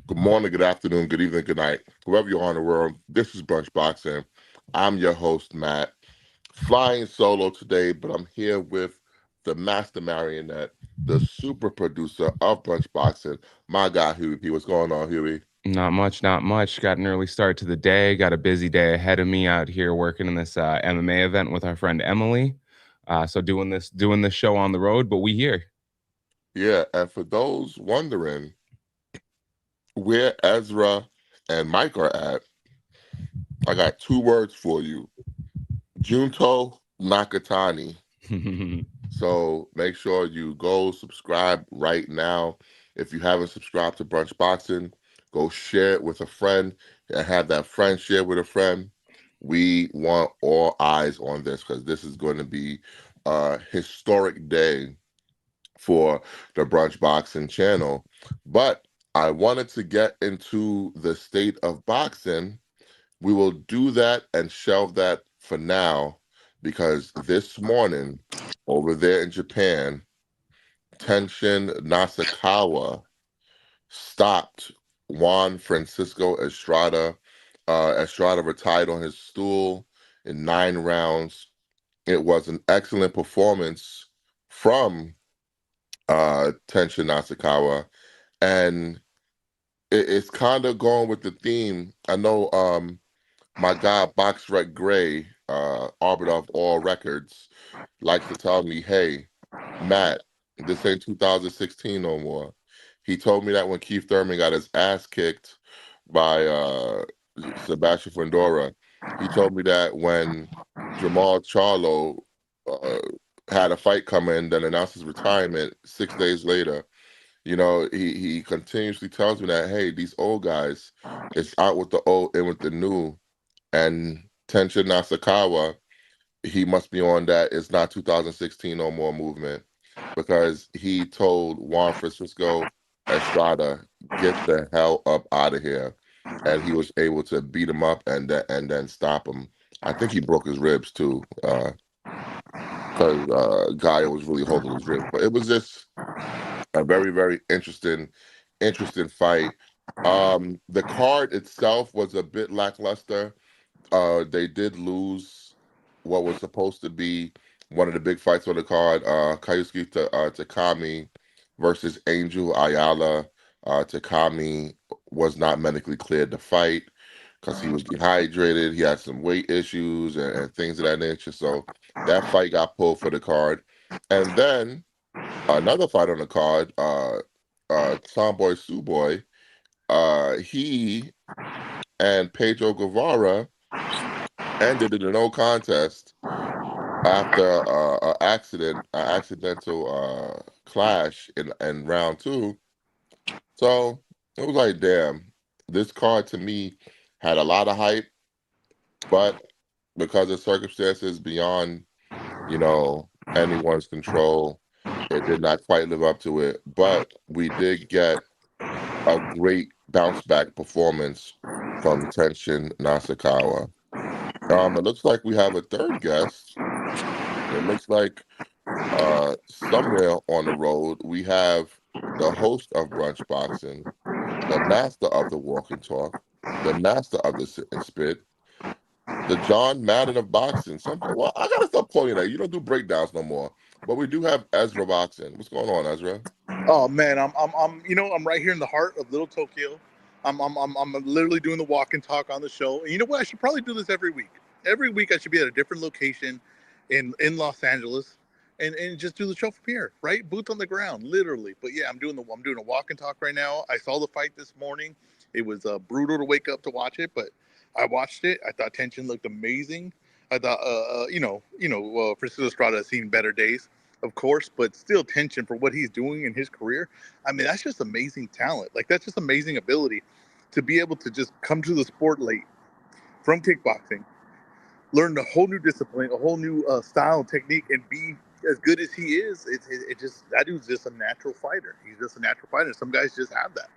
Good morning, good afternoon, good evening, good night. Wherever you are in the world, this is Brunch Boxing. I'm your host, Matt. Flying solo today, but I'm here with the master marionette, the super producer of Brunch Boxing, my guy, Huey P. What's going on, Huey? Not much, not much. Got an early start to the day. Got a busy day ahead of me out here working in this MMA event with our friend Emily. So doing this show on the road, but we here. Yeah, and for those wondering where Ezra and Mike are at, I got two words for you. Junto Nakatani. So make sure you go subscribe right now. If you haven't subscribed to Brunch Boxing, go share it with a friend and have that friend share with a friend. We want all eyes on this because this is going to be a historic day for the Brunch Boxing channel. But I wanted to get into the state of boxing. We will do that and shelve that for now because this morning over there in Japan, Tenshin Nasukawa stopped Juan Francisco Estrada. Estrada retired on his stool in 9 rounds. It was an excellent performance from Tenshin Nasukawa, and it's kind of going with the theme. I know my guy Boxrec Gray, arbiter of all records, likes to tell me, "Hey, Matt, this ain't 2016 no more." He told me that when Keith Thurman got his ass kicked by Sebastian Fundora. He told me that when Jamal Charlo uh, had a fight coming, then announced his retirement 6 days later. He continuously tells me that, hey, these old guys, it's out with the old in with the new. And Tenshin Nasukawa, he must be on that it's not 2016 no more movement because he told Juan Francisco Estrada, get the hell up out of here. And he was able to beat him up and then stop him. I think he broke his ribs too, because Gaia was really holding his ribs. But it was just a very, very interesting fight. The card itself was a bit lackluster. They did lose what was supposed to be one of the big fights on the card. Takami versus Angel Ayala. Takami was not medically cleared to fight because he was dehydrated. He had some weight issues and things of that nature. So that fight got pulled for the card. And then another fight on the card, Tomboy Suboy, he and Pedro Guevara ended in a no contest after an accidental clash in round two. So it was like, damn, this card to me had a lot of hype, but because of circumstances beyond, anyone's control, it did not quite live up to it. But we did get a great bounce back performance from Tenshin Nasukawa. It looks like we have a third guest. It looks like somewhere on the road we have the host of Brunch Boxing, the master of the walk and talk, the master of the sit and spit, the John Madden of boxing. Well, I gotta stop calling you that. You don't do breakdowns no more. But we do have Ezra Boxing. What's going on, Ezra? Oh man, I'm right here in the heart of Little Tokyo. I'm literally doing the walk and talk on the show. And you know what? I should probably do this every week. Every week I should be at a different location in Los Angeles, and just do the show from here, right? Boots on the ground, literally. But yeah, I'm doing a walk and talk right now. I saw the fight this morning. It was brutal to wake up to watch it, but I watched it. I thought tension looked amazing. I thought, Francisco Estrada has seen better days, of course, but still tension for what he's doing in his career. I mean, that's just amazing talent. Like that's just amazing ability to be able to just come to the sport late from kickboxing, learn a whole new discipline, a whole new style and technique, and be as good as he is. It just that dude's just a natural fighter. He's just a natural fighter. Some guys just have that.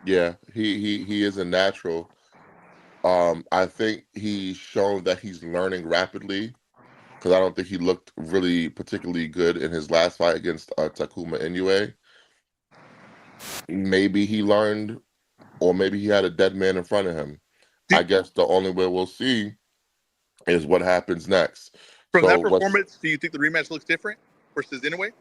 Yeah, he is a natural. I think he's shown that he's learning rapidly because I don't think he looked really particularly good in his last fight against Takuma Inoue. maybe he learned, or maybe he had a dead man in front of him. I Did, guess the only way we'll see is what happens next. from So that what's performance, do you think the rematch looks different versus Inoue?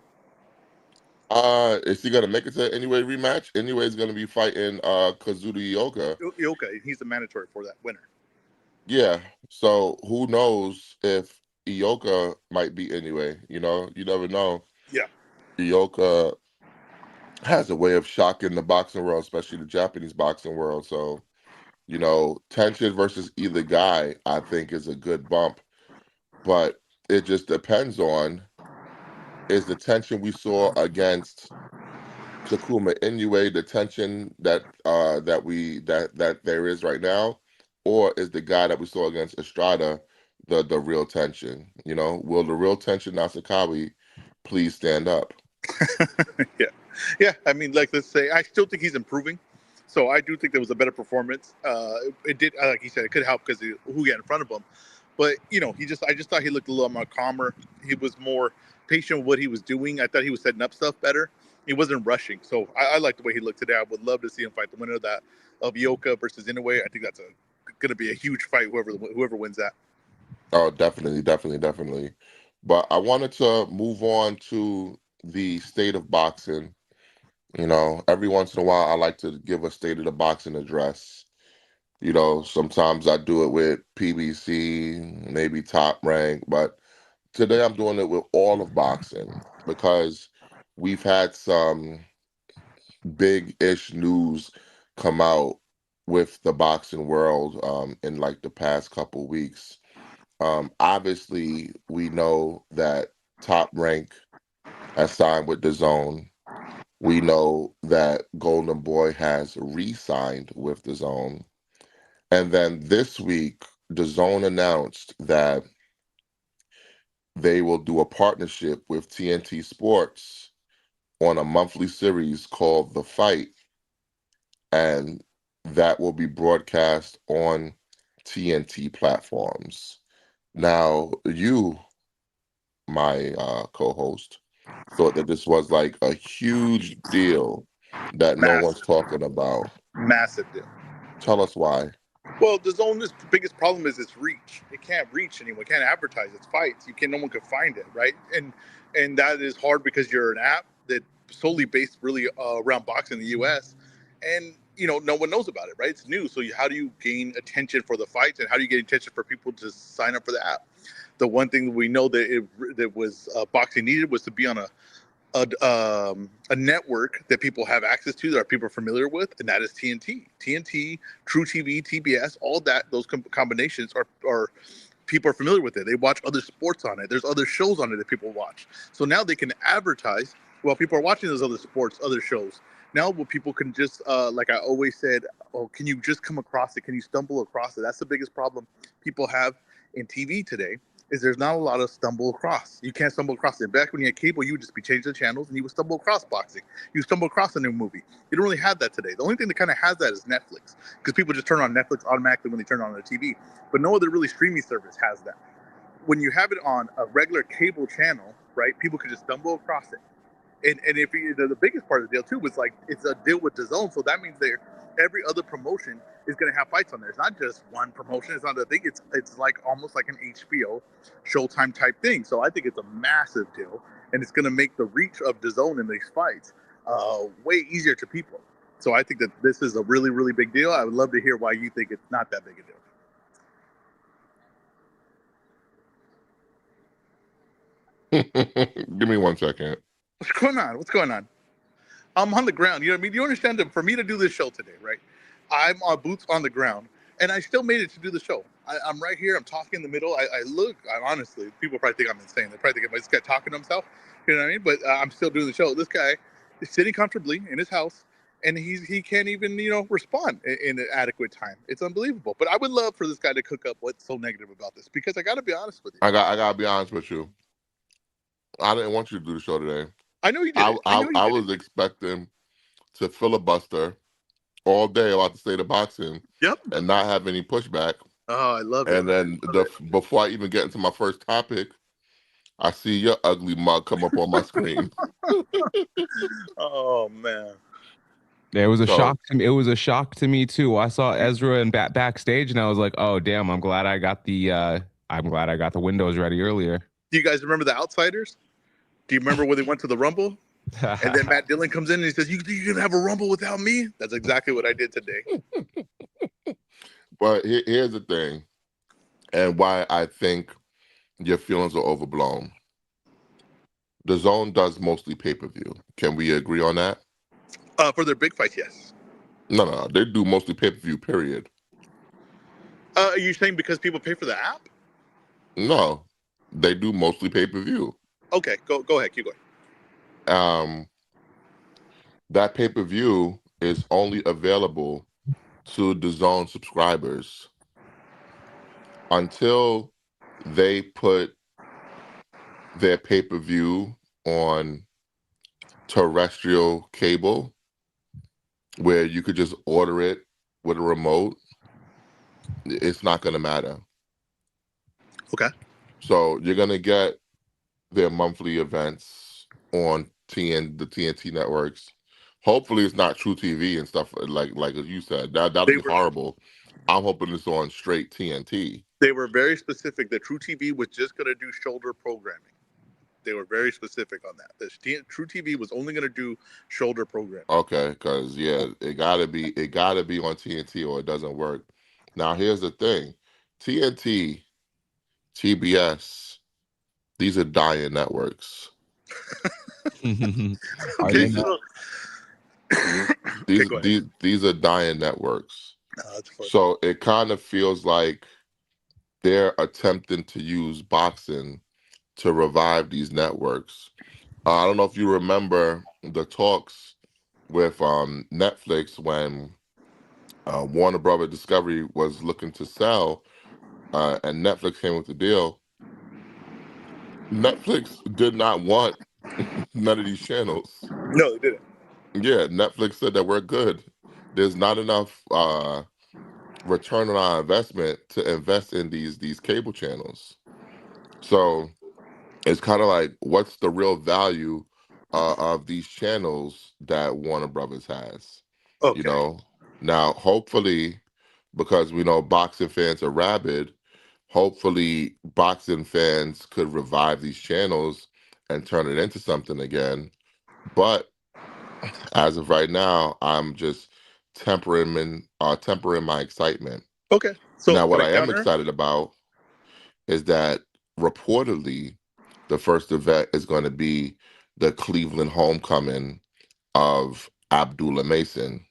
is he gonna make it to anyway rematch? Anyway, is gonna be fighting Kazuda Ioka. Okay, he's the mandatory for that winner. Yeah. So who knows if Ioka might be anyway? You never know. Yeah. Ioka has a way of shocking the boxing world, especially the Japanese boxing world. So, tension versus either guy, I think, is a good bump. But it just depends on, is the tension we saw against Takuma Inoue the tension that there is right now, or is the guy that we saw against Estrada the real tension? Will the real tension Nasukawa please stand up? Yeah, yeah. I mean, like, let's say I still think he's improving. So I do think there was a better performance. It did, like you said, it could help because who he had in front of him. But I just thought he looked a little more calmer. He was more patient with what he was doing. I thought he was setting up stuff better. He wasn't rushing. So I like the way he looked today. I would love to see him fight the winner of Yoka versus Inoue. I think that's going to be a huge fight. Whoever wins that. Oh, definitely, definitely, definitely. But I wanted to move on to the state of boxing. Every once in a while, I like to give a state of the boxing address. Sometimes I do it with PBC, maybe Top Rank, but today I'm doing it with all of boxing because we've had some big-ish news come out with the boxing world in like the past couple weeks. Obviously, we know that Top Rank has signed with the Zone. We know that Golden Boy has re-signed with the Zone. And then this week, the Zone announced that they will do a partnership with TNT Sports on a monthly series called The Fight, and that will be broadcast on TNT platforms. Now, you, my co-host, thought that this was like a huge deal that no one's Massive, talking about. massive deal. Tell us why. Well, the Zone's biggest problem is its reach. It can't reach anyone. It can't advertise its fights. No one can find it, right? And that is hard because you're an app that solely based really around boxing in the U.S. And no one knows about it, right? It's new. So how do you gain attention for the fights, and how do you get attention for people to sign up for the app? The one thing that we know that was boxing needed was to be on a network that people have access to, that people are familiar with, and that is TNT, True TV, TBS, all that. Those combinations are people are familiar with it. They watch other sports on it. There's other shows on it that people watch. So now they can advertise while people are watching those other sports, other shows. Now, what people can just, like I always said, oh, can you just come across it? Can you stumble across it? That's the biggest problem people have in TV today, is there's not a lot of stumble across. You can't stumble across it. Back when you had cable, you would just be changing the channels and you would stumble across boxing. You stumble across a new movie. You don't really have that today. The only thing that kind of has that is Netflix, because people just turn on Netflix automatically when they turn on their TV. But no other really streaming service has that. When you have it on a regular cable channel, right, people could just stumble across it. And if the biggest part of the deal too was, like, it's a deal with the Zone, so that means every other promotion is going to have fights on there. It's not just one promotion. It's not a thing. It's like almost like an HBO Showtime type thing. So I think it's a massive deal, and it's going to make the reach of the Zone in these fights way easier to people. So I think that this is a really, really big deal. I would love to hear why you think it's not that big a deal. Give me 1 second. What's going on? What's going on? I'm on the ground. You know what I mean? You understand that for me to do this show today, right? I'm on boots on the ground, and I still made it to do the show. I'm right here. I'm talking in the middle. I honestly, people probably think I'm insane. They probably think, this guy talking to himself. You know what I mean? But I'm still doing the show. This guy is sitting comfortably in his house, and he can't even respond in an adequate time. It's unbelievable. But I would love for this guy to cook up what's so negative about this, because I got to be honest with you. I gotta be honest with you. I didn't want you to do the show today. I know you did I it. I I, know you I did it. was expecting to filibuster all day about the state of boxing Yep. and not have any pushback. Oh, I love it. And then before I even get into my first topic, I see your ugly mug come up on my screen. Oh man. Yeah, it was a So shock to me. It was a shock to me too. I saw Ezra and backstage, and I was like, "Oh damn! I'm glad I got the windows ready earlier." Do you guys remember the Outsiders? Do you remember when they went to the Rumble? And then Matt Dillon comes in and he says, "You can have a Rumble without me." That's exactly what I did today. but here's the thing, and why I think your feelings are overblown. The Zone does mostly pay-per-view. Can we agree on that? For their big fights, yes. No. They do mostly pay-per-view, period. Are you saying because people pay for the app? No, they do mostly pay-per-view. Okay, go ahead, keep going. That pay-per-view is only available to the Zone subscribers until they put their pay-per-view on terrestrial cable, where you could just order it with a remote. It's not going to matter. Okay. So you're going to get their monthly events on the TNT networks. Hopefully it's not True TV and stuff like as you said. That'll They be were horrible. I'm hoping it's on straight TNT. they were very specific that True TV was just going to do shoulder programming. They were very specific on that. True TV was only going to do shoulder programming. Okay, because it gotta be on TNT or it doesn't work. Now here's the thing. TNT, TBS, these are dying networks. Are they Okay, These not? so okay, go ahead. these are dying networks. That's funny. So it kind of feels like they're attempting to use boxing to revive these networks. I don't know if you remember the talks with Netflix when Warner Brother Discovery was looking to sell, and Netflix came with the deal. Netflix did not want none of these channels. No, they didn't. Yeah, Netflix said that we're good. There's not enough return on our investment to invest in these cable channels. So it's kind of like, what's the real value of these channels that Warner Brothers has? You Okay. know, now hopefully, because we know boxing fans are rabid, hopefully boxing fans could revive these channels and turn it into something again. But as of right now, I'm just tempering my excitement. Okay. So Now, can what I I am counter? excited about is that reportedly the first event is going to be the Cleveland homecoming of Abdullah Mason.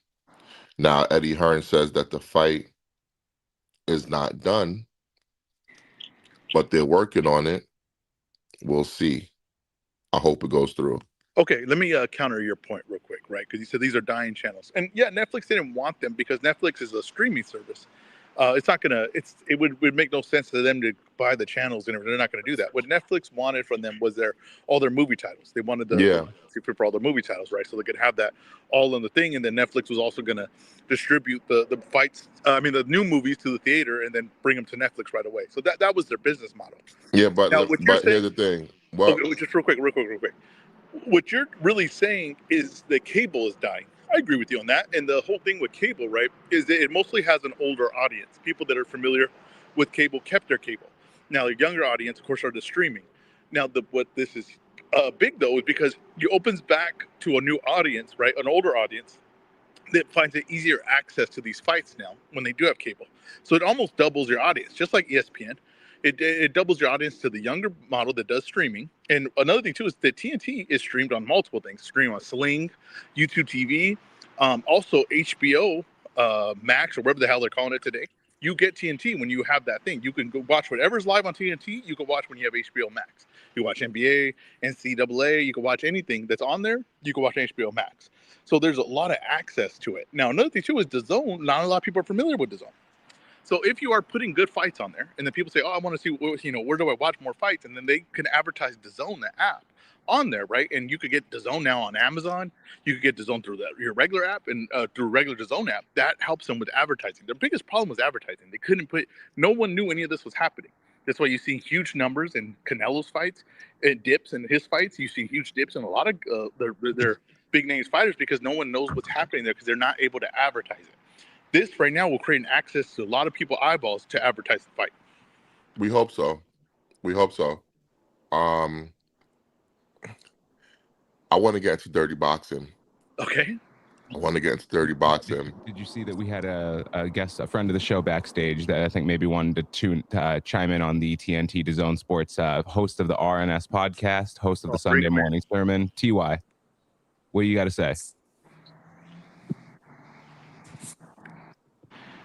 Now, Eddie Hearn says that the fight is not done, but they're working on it. We'll see. I hope it goes through. Okay, let me counter your point real quick, right? Because you said these are dying channels, and yeah, Netflix didn't want them because Netflix is a streaming service. It's not gonna. It would make no sense to them to buy the channels, and they're not gonna do that. What Netflix wanted from them was all their movie titles. They wanted the Yeah. for all their movie titles, right? So they could have that all in the thing, and then Netflix was also gonna distribute the fights. I mean, the new movies to the theater, and then bring them to Netflix right away. So that was their business model. Yeah, Now, what you're but here's saying? the thing. Well, Okay, just real quick, real quick. What you're really saying is that cable is dying. I agree with you on that. And the whole thing with cable, right, is that it mostly has an older audience. People that are familiar with cable kept their cable. Now, the younger audience, of course, are the streaming. Now, what this is big though is because it opens back to a new audience, right, an older audience that finds it easier access to these fights now when they do have cable. So it almost doubles your audience, just like ESPN. It doubles your audience to the younger model that does streaming. And another thing too is that TNT is streamed on multiple things. Stream on Sling, YouTube TV, also HBO Max or whatever the hell they're calling it today. You get TNT when you have that thing. You can go watch whatever's live on TNT. You can watch when you have HBO Max. You watch NBA, NCAA. You can watch anything that's on there. You can watch HBO Max. So there's a lot of access to it. Now, another thing too is the zone. Not a lot of people are familiar with the zone. So if you are putting good fights on there, and then people say, "Oh, I want to see, where do I watch more fights?" and then they can advertise the Zone, the app, on there, right? And you could get the Zone now on Amazon. You could get the Zone through your regular app and through regular the Zone app. That helps them with advertising. Their biggest problem was advertising. They couldn't put. No one knew any of this was happening. That's why you see huge numbers in Canelo's fights, and dips in his fights. You see huge dips in a lot of their big names fighters because no one knows what's happening there because they're not able to advertise it. This right now will create an access to a lot of people eyeballs to advertise the fight. We hope so. We hope so. Um, I want to get into dirty boxing. Okay. I want to get into dirty boxing. Did you see that we had a guest, a friend of the show backstage that I think maybe wanted to chime in on the TNT DAZN Sports host of the RNS podcast, host of the Sunday morning sermon, TY. What do you got to say?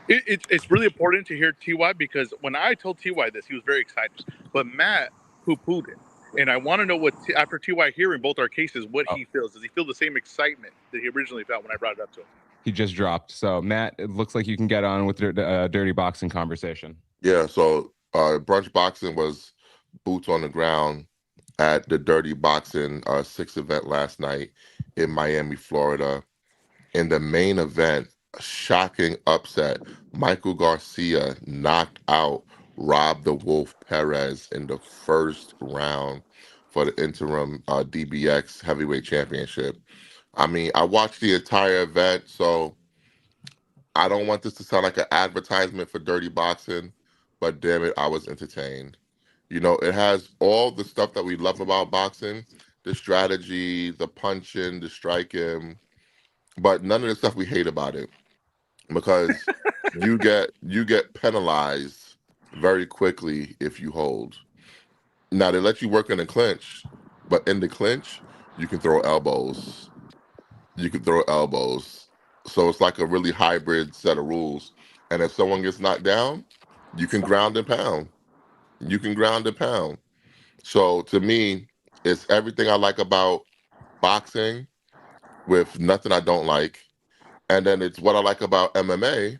It's really important to hear TY because when I told TY this, he was very excited. But Matt poo-pooed it. And I want to know what, after TY hearing both our cases, what he feels. Does he feel the same excitement that he originally felt when I brought it up to him? He just dropped. So, Matt, it looks like you can get on with the dirty boxing conversation. Yeah, so Brunch Boxing was boots on the ground at the Dirty Boxing 6 event last night in Miami, Florida. In the main event, a shocking upset. Michael Garcia knocked out Rob the Wolf Perez in the first round for the interim DBX heavyweight championship. I mean, I watched the entire event, so I don't want this to sound like an advertisement for dirty boxing, but damn it, I was entertained. You know, it has all the stuff that we love about boxing, the strategy, the punching, the striking, but none of the stuff we hate about it because you get penalized very quickly if you hold. Now they let you work in the clinch, but in the clinch, you can throw elbows. You can throw elbows. So it's like a really hybrid set of rules. And if someone gets knocked down, you can ground and pound. You can ground and pound. So to me, it's everything I like about boxing with nothing I don't like. And then it's what I like about MMA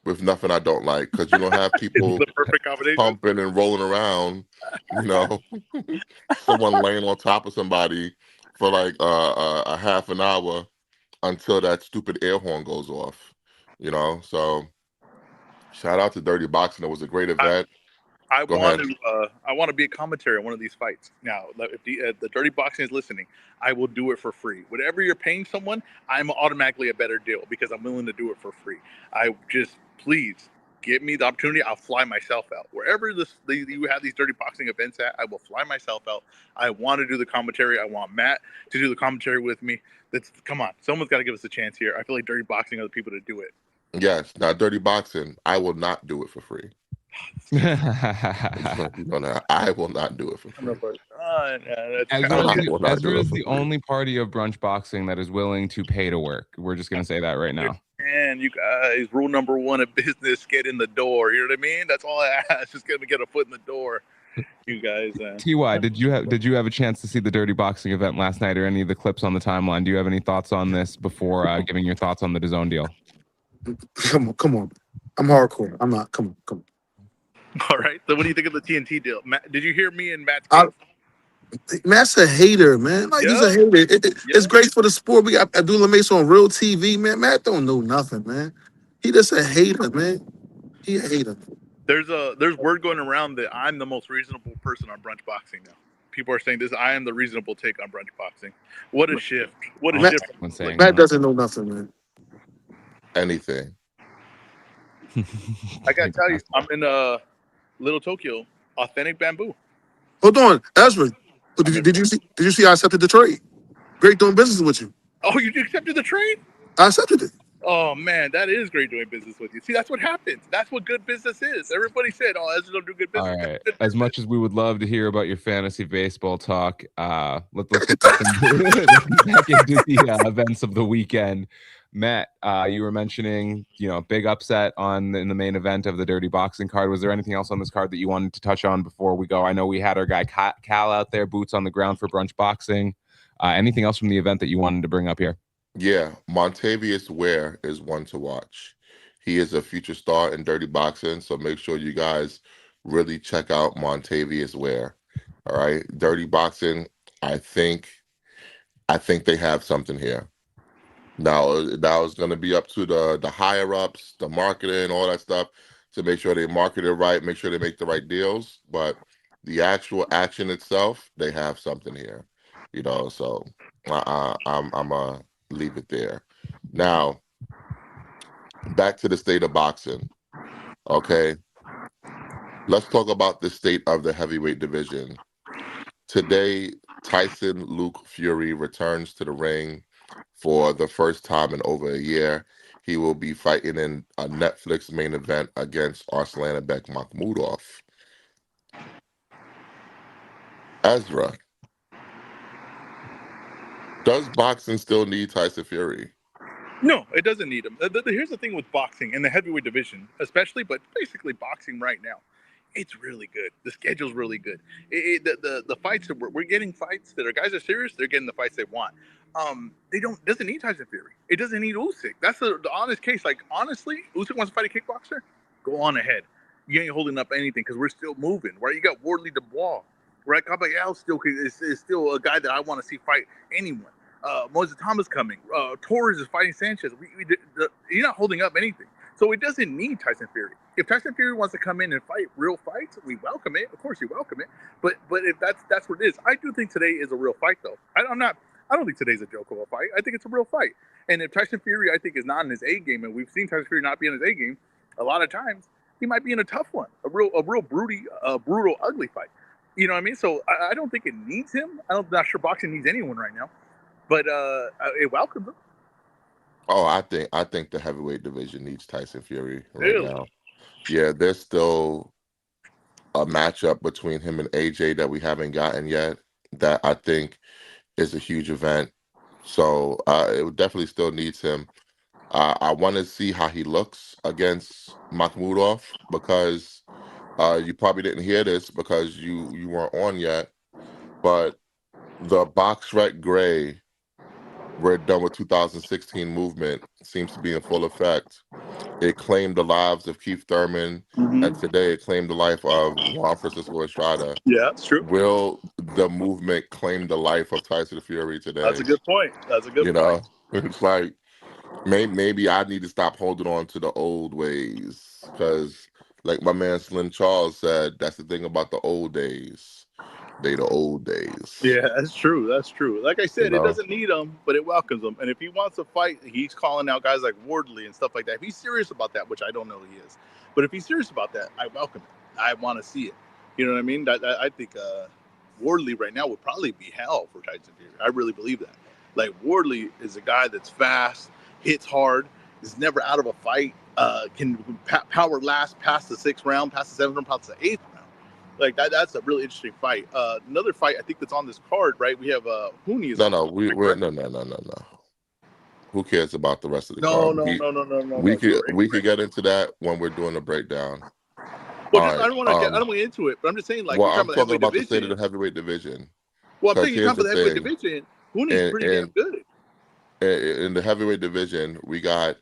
with nothing I don't like. Because you don't have It's people the perfect combination. pumping and rolling around, you know, someone laying on top of somebody for like a half an hour until that stupid air horn goes off, you know. So shout out to Dirty Boxing. It was a great event. I Go want ahead. to. I want to be a commentary on one of these fights. Now, if the Dirty Boxing is listening, I will do it for free. Whatever you're paying someone, I'm automatically a better deal because I'm willing to do it for free. I just please give me the opportunity. I'll fly myself out wherever you have these Dirty Boxing events at. I will fly myself out. I want to do the commentary. I want Matt to do the commentary with me. Come on, someone's got to give us a chance here. I feel like Dirty Boxing are the people to do it. Yes, now Dirty Boxing, I will not do it for free. I will not do it for free. Ezra is the only party of Brunch Boxing that is willing to pay to work. We're just gonna say that right now. And you guys, rule number one of business: get in the door. You know what I mean? That's all I ask. Just gonna get a foot in the door. You guys. Ty, did you have a chance to see the Dirty Boxing event last night, or any of the clips on the timeline? Do you have any thoughts on this before giving your thoughts on the DAZN deal? Come on. I'm hardcore. I'm not. Come on. All right. So, what do you think of the TNT deal? Matt, did you hear me and Matt's Matt's a hater, man. Like he's a hater. It's great for the sport. We got Abdullah Mace on real TV, man. Matt don't know nothing, man. He just a hater, man. He a hater. There's word going around that I'm the most reasonable person on Brunch Boxing now. People are saying this. I am the reasonable take on Brunch Boxing. What a shift! What a shift! Matt doesn't know nothing, man. Anything. I gotta tell you, I'm in Little Tokyo, authentic bamboo. Hold on, Ezra. Did you see? I accepted the trade. Great doing business with you. Oh, you accepted the trade? I accepted it. Oh man, that is great doing business with you. See, that's what happens. That's what good business is. Everybody said, "Oh, Ezra don't do good business." All right. As much as we would love to hear about your fantasy baseball talk, let's get back into the events of the weekend. Matt, you were mentioning, big upset in the main event of the Dirty Boxing card. Was there anything else on this card that you wanted to touch on before we go? I know we had our guy Cal out there, boots on the ground for Brunch Boxing. Anything else from the event that you wanted to bring up here? Yeah, Montavious Ware is one to watch. He is a future star in Dirty Boxing, so make sure you guys really check out Montavious Ware. All right, Dirty Boxing. I think they have something here. Now it's going to be up to the higher ups, the marketing, all that stuff, to make sure they market it right, make sure they make the right deals. But the actual action itself, they have something here. So I'm gonna leave it there. Now back to the state of boxing. Okay, let's talk about the state of the heavyweight division. Today, Tyson Luke Fury returns to the ring for the first time in over a year. He will be fighting in a Netflix main event against Arslanbek Makhmudov. Ezra, does boxing still need Tyson Fury? No, it doesn't need him. Here's the thing with boxing and the heavyweight division, especially, but basically boxing right now. It's really good. The schedule's really good. The fights that we're getting fights that are guys are serious. They're getting the fights they want. They don't doesn't need Tyson Fury. It doesn't need Usyk. That's the honest case. Like honestly, Usyk wants to fight a kickboxer. Go on ahead. You ain't holding up anything because we're still moving. Right? You got Wardley Dubois. Right? Caballero is still a guy that I want to see fight anyone. Moses Thomas coming. Torres is fighting Sanchez. You're not holding up anything. So it doesn't need Tyson Fury. If Tyson Fury wants to come in and fight real fights, we welcome it. Of course, you welcome it. But if that's what it is, I do think today is a real fight, though. I'm not. I don't think today's a joke of a fight. I think it's a real fight. And if Tyson Fury, I think, is not in his A game, and we've seen Tyson Fury not be in his A game a lot of times, he might be in a tough one, a real brutal, ugly fight. You know what I mean? So I don't think it needs him. I'm not sure boxing needs anyone right now, but it welcomes him. Oh, I think the heavyweight division needs Tyson Fury right Really? now. Yeah, there's still a matchup between him and AJ that we haven't gotten yet that I think is a huge event. So it definitely still needs him. I want to see how he looks against Makhmudov because you probably didn't hear this because you weren't on yet, but the Box Rec Gray, we're done with 2016 movement, seems to be in full effect. It claimed the lives of Keith Thurman, and Mm-hmm. today it claimed the life of Juan Francisco Estrada. Yeah, it's true. Will the movement claim the life of Tyson Fury That's a today? good point. That's a good You point. know, it's like maybe I need to stop holding on to the old ways because, like my man Slim Charles said, that's the thing about the old days. They the old days. Yeah, that's true. That's true. Like I You said, it know, doesn't need him, but it welcomes him. And if he wants to fight, he's calling out guys like Wardley and stuff like that. If he's serious about that, which I don't know he is, but if he's serious about that, I welcome it. I want to see it. You know what I mean? I think Wardley right now would probably be hell for Tyson Fury. I really believe that. Like Wardley is a guy that's fast, hits hard, is never out of a fight, can power last past the sixth round, past the seventh round, past the eighth round. Like that's a really interesting fight. Another fight I think that's on this card, right? We have Huni is no, on no, this one, right? we're Correct? no. Who cares about the rest of the No, card? no, We no, no, no, no, we no. You could are we could incorrect. get into that when we're doing the breakdown. Well, All just right. I don't want to get into it, but I'm just saying, like Well, you're I'm talking about the talking heavyweight about the state of the division. heavyweight division Well, I'm because saying you're here's talking the about the heavyweight thing. division. Huni's In pretty damn in good. in the heavyweight division, we got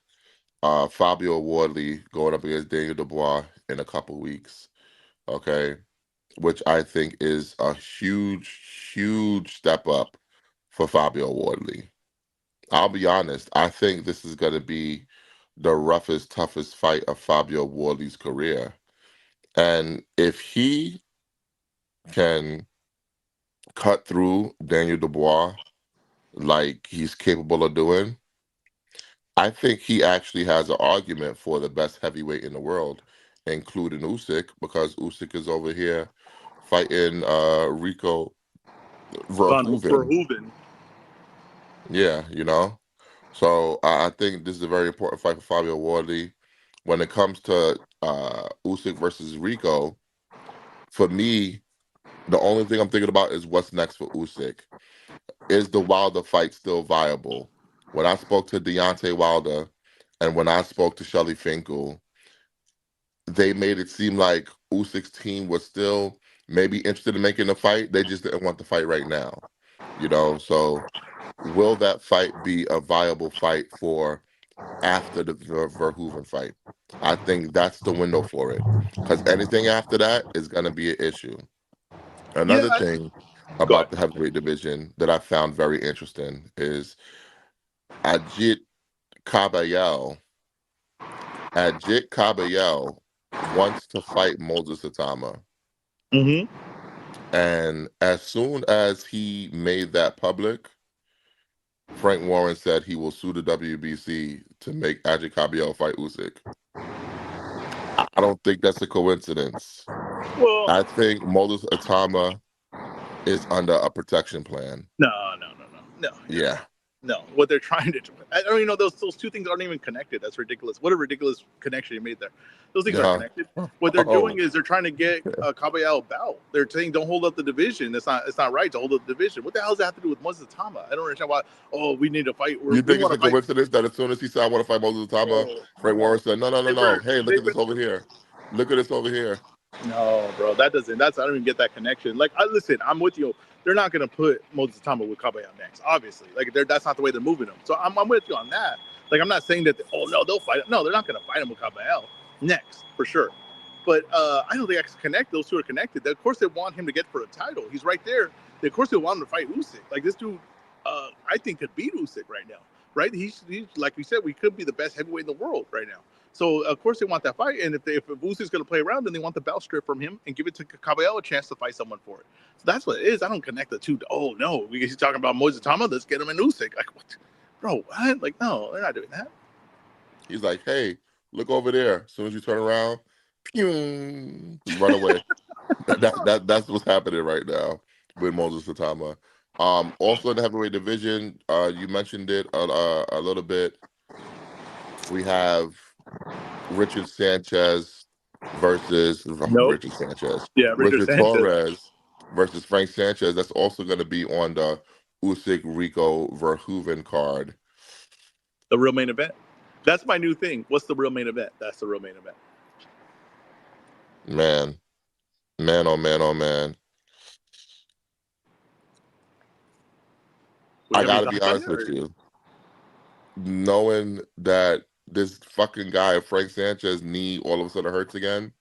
Fabio Wardley going up against Daniel Dubois in a couple weeks. Okay, which I think is a huge step up for Fabio Wardley. I'll be honest. I think this is going to be the roughest, toughest fight of Fabio Wardley's career. And if he can cut through Daniel Dubois like he's capable of doing, I think he actually has an argument for the best heavyweight in the world, including Usyk, because Usyk is over here fighting Rico Von Verhoeven. Verhoeven. Yeah, So I think this is a very important fight for Fabio Wardley. When it comes to Usyk versus Rico, for me, the only thing I'm thinking about is what's next for Usyk. Is the Wilder fight still viable? When I spoke to Deontay Wilder and when I spoke to Shelly Finkel, they made it seem like Usyk's team was still maybe interested in making the fight. They just didn't want the fight right now. So will that fight be a viable fight for after the Verhoeven fight? I think that's the window for it. Because anything after that is going to be an issue. Yeah, Another thing go ahead. about the heavyweight division that I found very interesting is Ajit Kabayel. Ajit Kabayel wants to fight Moses Atama. Mm-hmm. And as soon as he made that public, Frank Warren said he will sue the WBC to make Ajit Kabiel fight Usyk. I don't think that's a coincidence. Well, I think Moses Atama is under a protection plan. no. Yeah. No, what they're trying to do. I don't even know those two things aren't even connected. That's ridiculous. What a ridiculous connection you made there. Those things aren't connected. What they're doing is they're trying to get Kabayel a bout. They're saying don't hold up the division. It's not right to hold up the division. What the hell does that have to do with Moses Atama? I don't understand why. Oh, we need to fight. You think it's a coincidence that as soon as he said I want to fight Moses Atama, Frank Warren said no. Hey, look at this over here. Look at this over here. No, bro, that doesn't. I don't even get that connection. Like, listen, I'm with you. They're not gonna put Moses Atama with Kabayel next, obviously. Like, that's not the way they're moving him. So I'm with you on that. Like, I'm not saying that. Oh no, they'll fight. No, they're not gonna fight him with Kabayel next for sure. But I don't think I can connect. Those two are connected. Of course, they want him to get for a title. He's right there. Of course, they want him to fight Usyk. Like this dude, I think could beat Usyk right now. Right? He's like we said, we could be the best heavyweight in the world right now. So of course they want that fight, and if Usyk's going to play around, then they want the belt strip from him and give it to Kabayel a chance to fight someone for it. So that's what it is. I don't connect the two. Oh no, because he's talking about Moses Atama. Let's get him in Usyk. Like what, bro? What? Like no, they're not doing that. He's like, hey, look over there. As soon as you turn around, pew, run away. That's what's happening right now with Moses Atama. Also in the heavyweight division, you mentioned it a little bit. We have Richard Sanchez versus Richard Sanchez. Yeah, Richard Torres versus Frank Sanchez. That's also going to be on the Usyk Rico Verhoeven card. The real main event. That's my new thing. What's the real main event? That's the real main event. Man, oh man. I gotta be honest with you. Knowing that this fucking guy, Frank Sanchez, knee all of a sudden hurts again,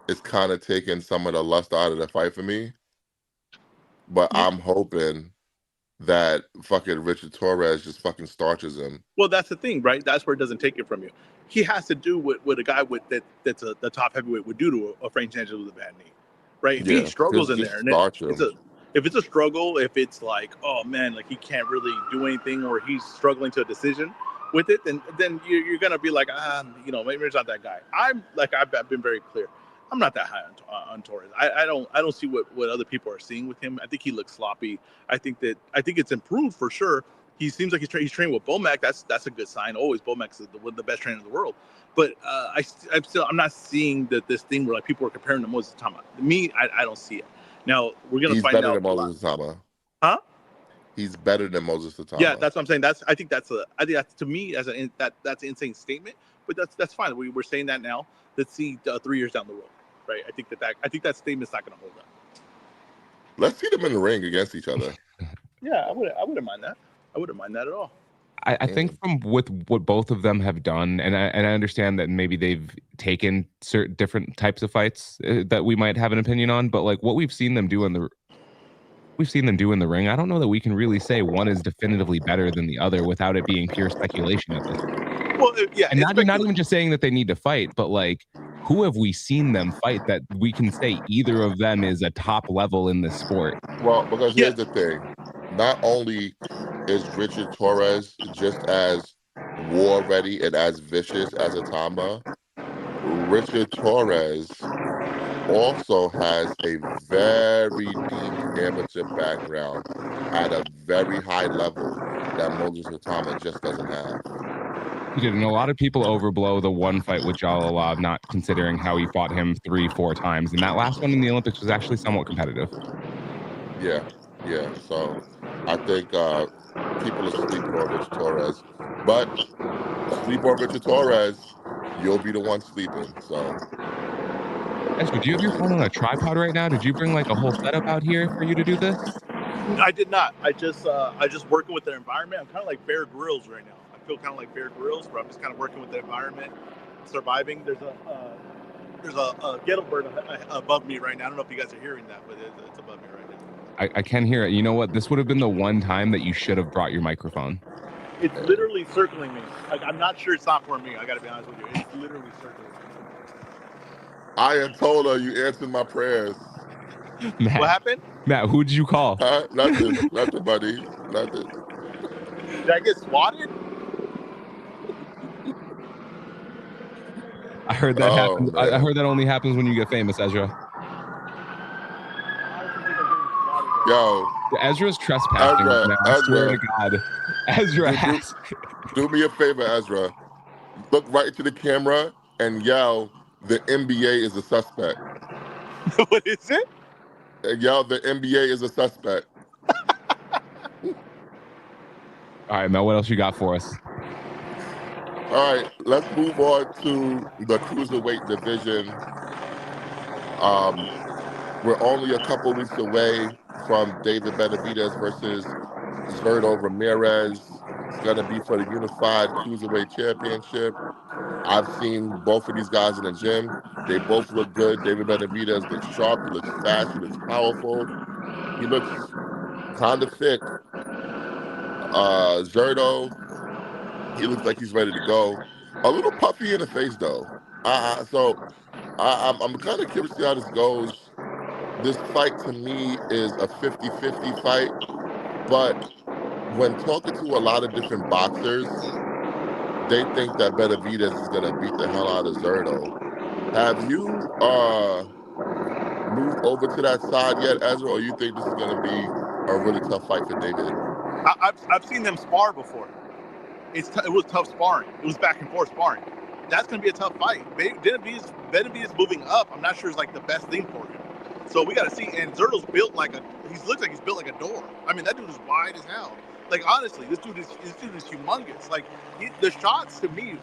it's kind of taking some of the lust out of the fight for me. But I'm hoping that fucking Richard Torres just fucking starches him. Well, that's the thing, right? That's where it doesn't take it from you. He has to do what a guy that's the top heavyweight would do to a Frank Sanchez with a bad knee, right? If he struggles in there, and if it's a struggle, if it's like, oh man, like he can't really do anything, or he's struggling to a decision with it, then you're gonna be like, maybe it's not that guy. I've been very clear. I'm not that high on Torres. I don't see what other people are seeing with him. I think he looks sloppy. I think it's improved for sure. He seems like he's training with Bomac. That's a good sign. Always Bomac is the best trainer in the world. But I'm not seeing this thing where like people are comparing to Moses Atama. Me, I don't see it. Now we're gonna find out. He's better than Moses Atama. Huh? He's better than Moses Atama. Yeah, that's what I'm saying. I think that's to me that's an insane statement. But that's fine. We're saying that now. Let's see 3 years down the road. Right, I think that statement's not going to hold up. Let's see them in the ring against each other. Yeah, I wouldn't mind that. I wouldn't mind that at all. I think from with what both of them have done, and I understand that maybe they've taken certain different types of fights that we might have an opinion on, but like what we've seen them do in the ring, I don't know that we can really say one is definitively better than the other without it being pure speculation at this point. Well, yeah, and not even just saying that they need to fight, but like, who have we seen them fight that we can say either of them is a top level in this sport? Well, because here's the thing. Not only is Richard Torres just as war ready and as vicious as Atama, Richard Torres also has a very deep amateur background at a very high level that Moses Atama just doesn't have. He did, and a lot of people overblow the one fight with Jalal, not considering how he fought him 3-4 times, and that last one in the Olympics was actually somewhat competitive. Yeah. So I think people are sleeping on Richard Torres, but sleep on Richard Torres, you'll be the one sleeping. So. Do you have your phone on a tripod right now? Did you bring like a whole setup out here for you to do this? I did not. I just working with the environment. I'm kind of like Bear Grylls right now. I feel kind of like Bear Grylls, where I'm just kind of working with the environment, surviving. There's a ghetto bird above me right now. I don't know if you guys are hearing that, but it's above me right now. I can hear it. You know what? This would have been the one time that you should have brought your microphone. It's literally circling me. Like, I'm not sure it's not for me. I got to be honest with you. It's literally circling me. Ayatollah, you answered my prayers. Matt, What happened? Matt, who did you call? Nothing, buddy, nothing. Did I get swatted? I heard that Oh happens. I man, heard that only happens when you get famous, Ezra. I honestly think I'm getting swatted. yo, Ezra's trespassing right now. I swear to Ezra, God. Ezra do, has. do me a favor, Ezra. Look right into the camera and yell, "The NBA is a suspect." What is it? And yell, "The NBA is a suspect." All right, Matt, what else you got for us? All right, let's move on to the cruiserweight division. We're only a couple weeks away from David Benavidez versus Zerto Ramirez. It's going to be for the Unified Cruiserweight Championship. I've seen both of these guys in the gym. They both look good. David Benavidez looks sharp. He looks fast. He looks powerful. He looks kind of thick. Zerto, he looks like he's ready to go. A little puffy in the face, though. I'm kind of curious to see how this goes. This fight to me is a 50-50 fight, but when talking to a lot of different boxers, they think that Benavidez is gonna beat the hell out of Zerto. Have you moved over to that side yet, Ezra, or you think this is gonna be a really tough fight for David? I've seen them spar before. It was tough sparring. It was back and forth sparring. That's going to be a tough fight. Benavidez moving up, I'm not sure is like the best thing for him. So we got to see. And Zerto's built like he looks like he's built like a door. I mean, that dude is wide as hell. Like honestly, this dude is humongous. Like the shots to me,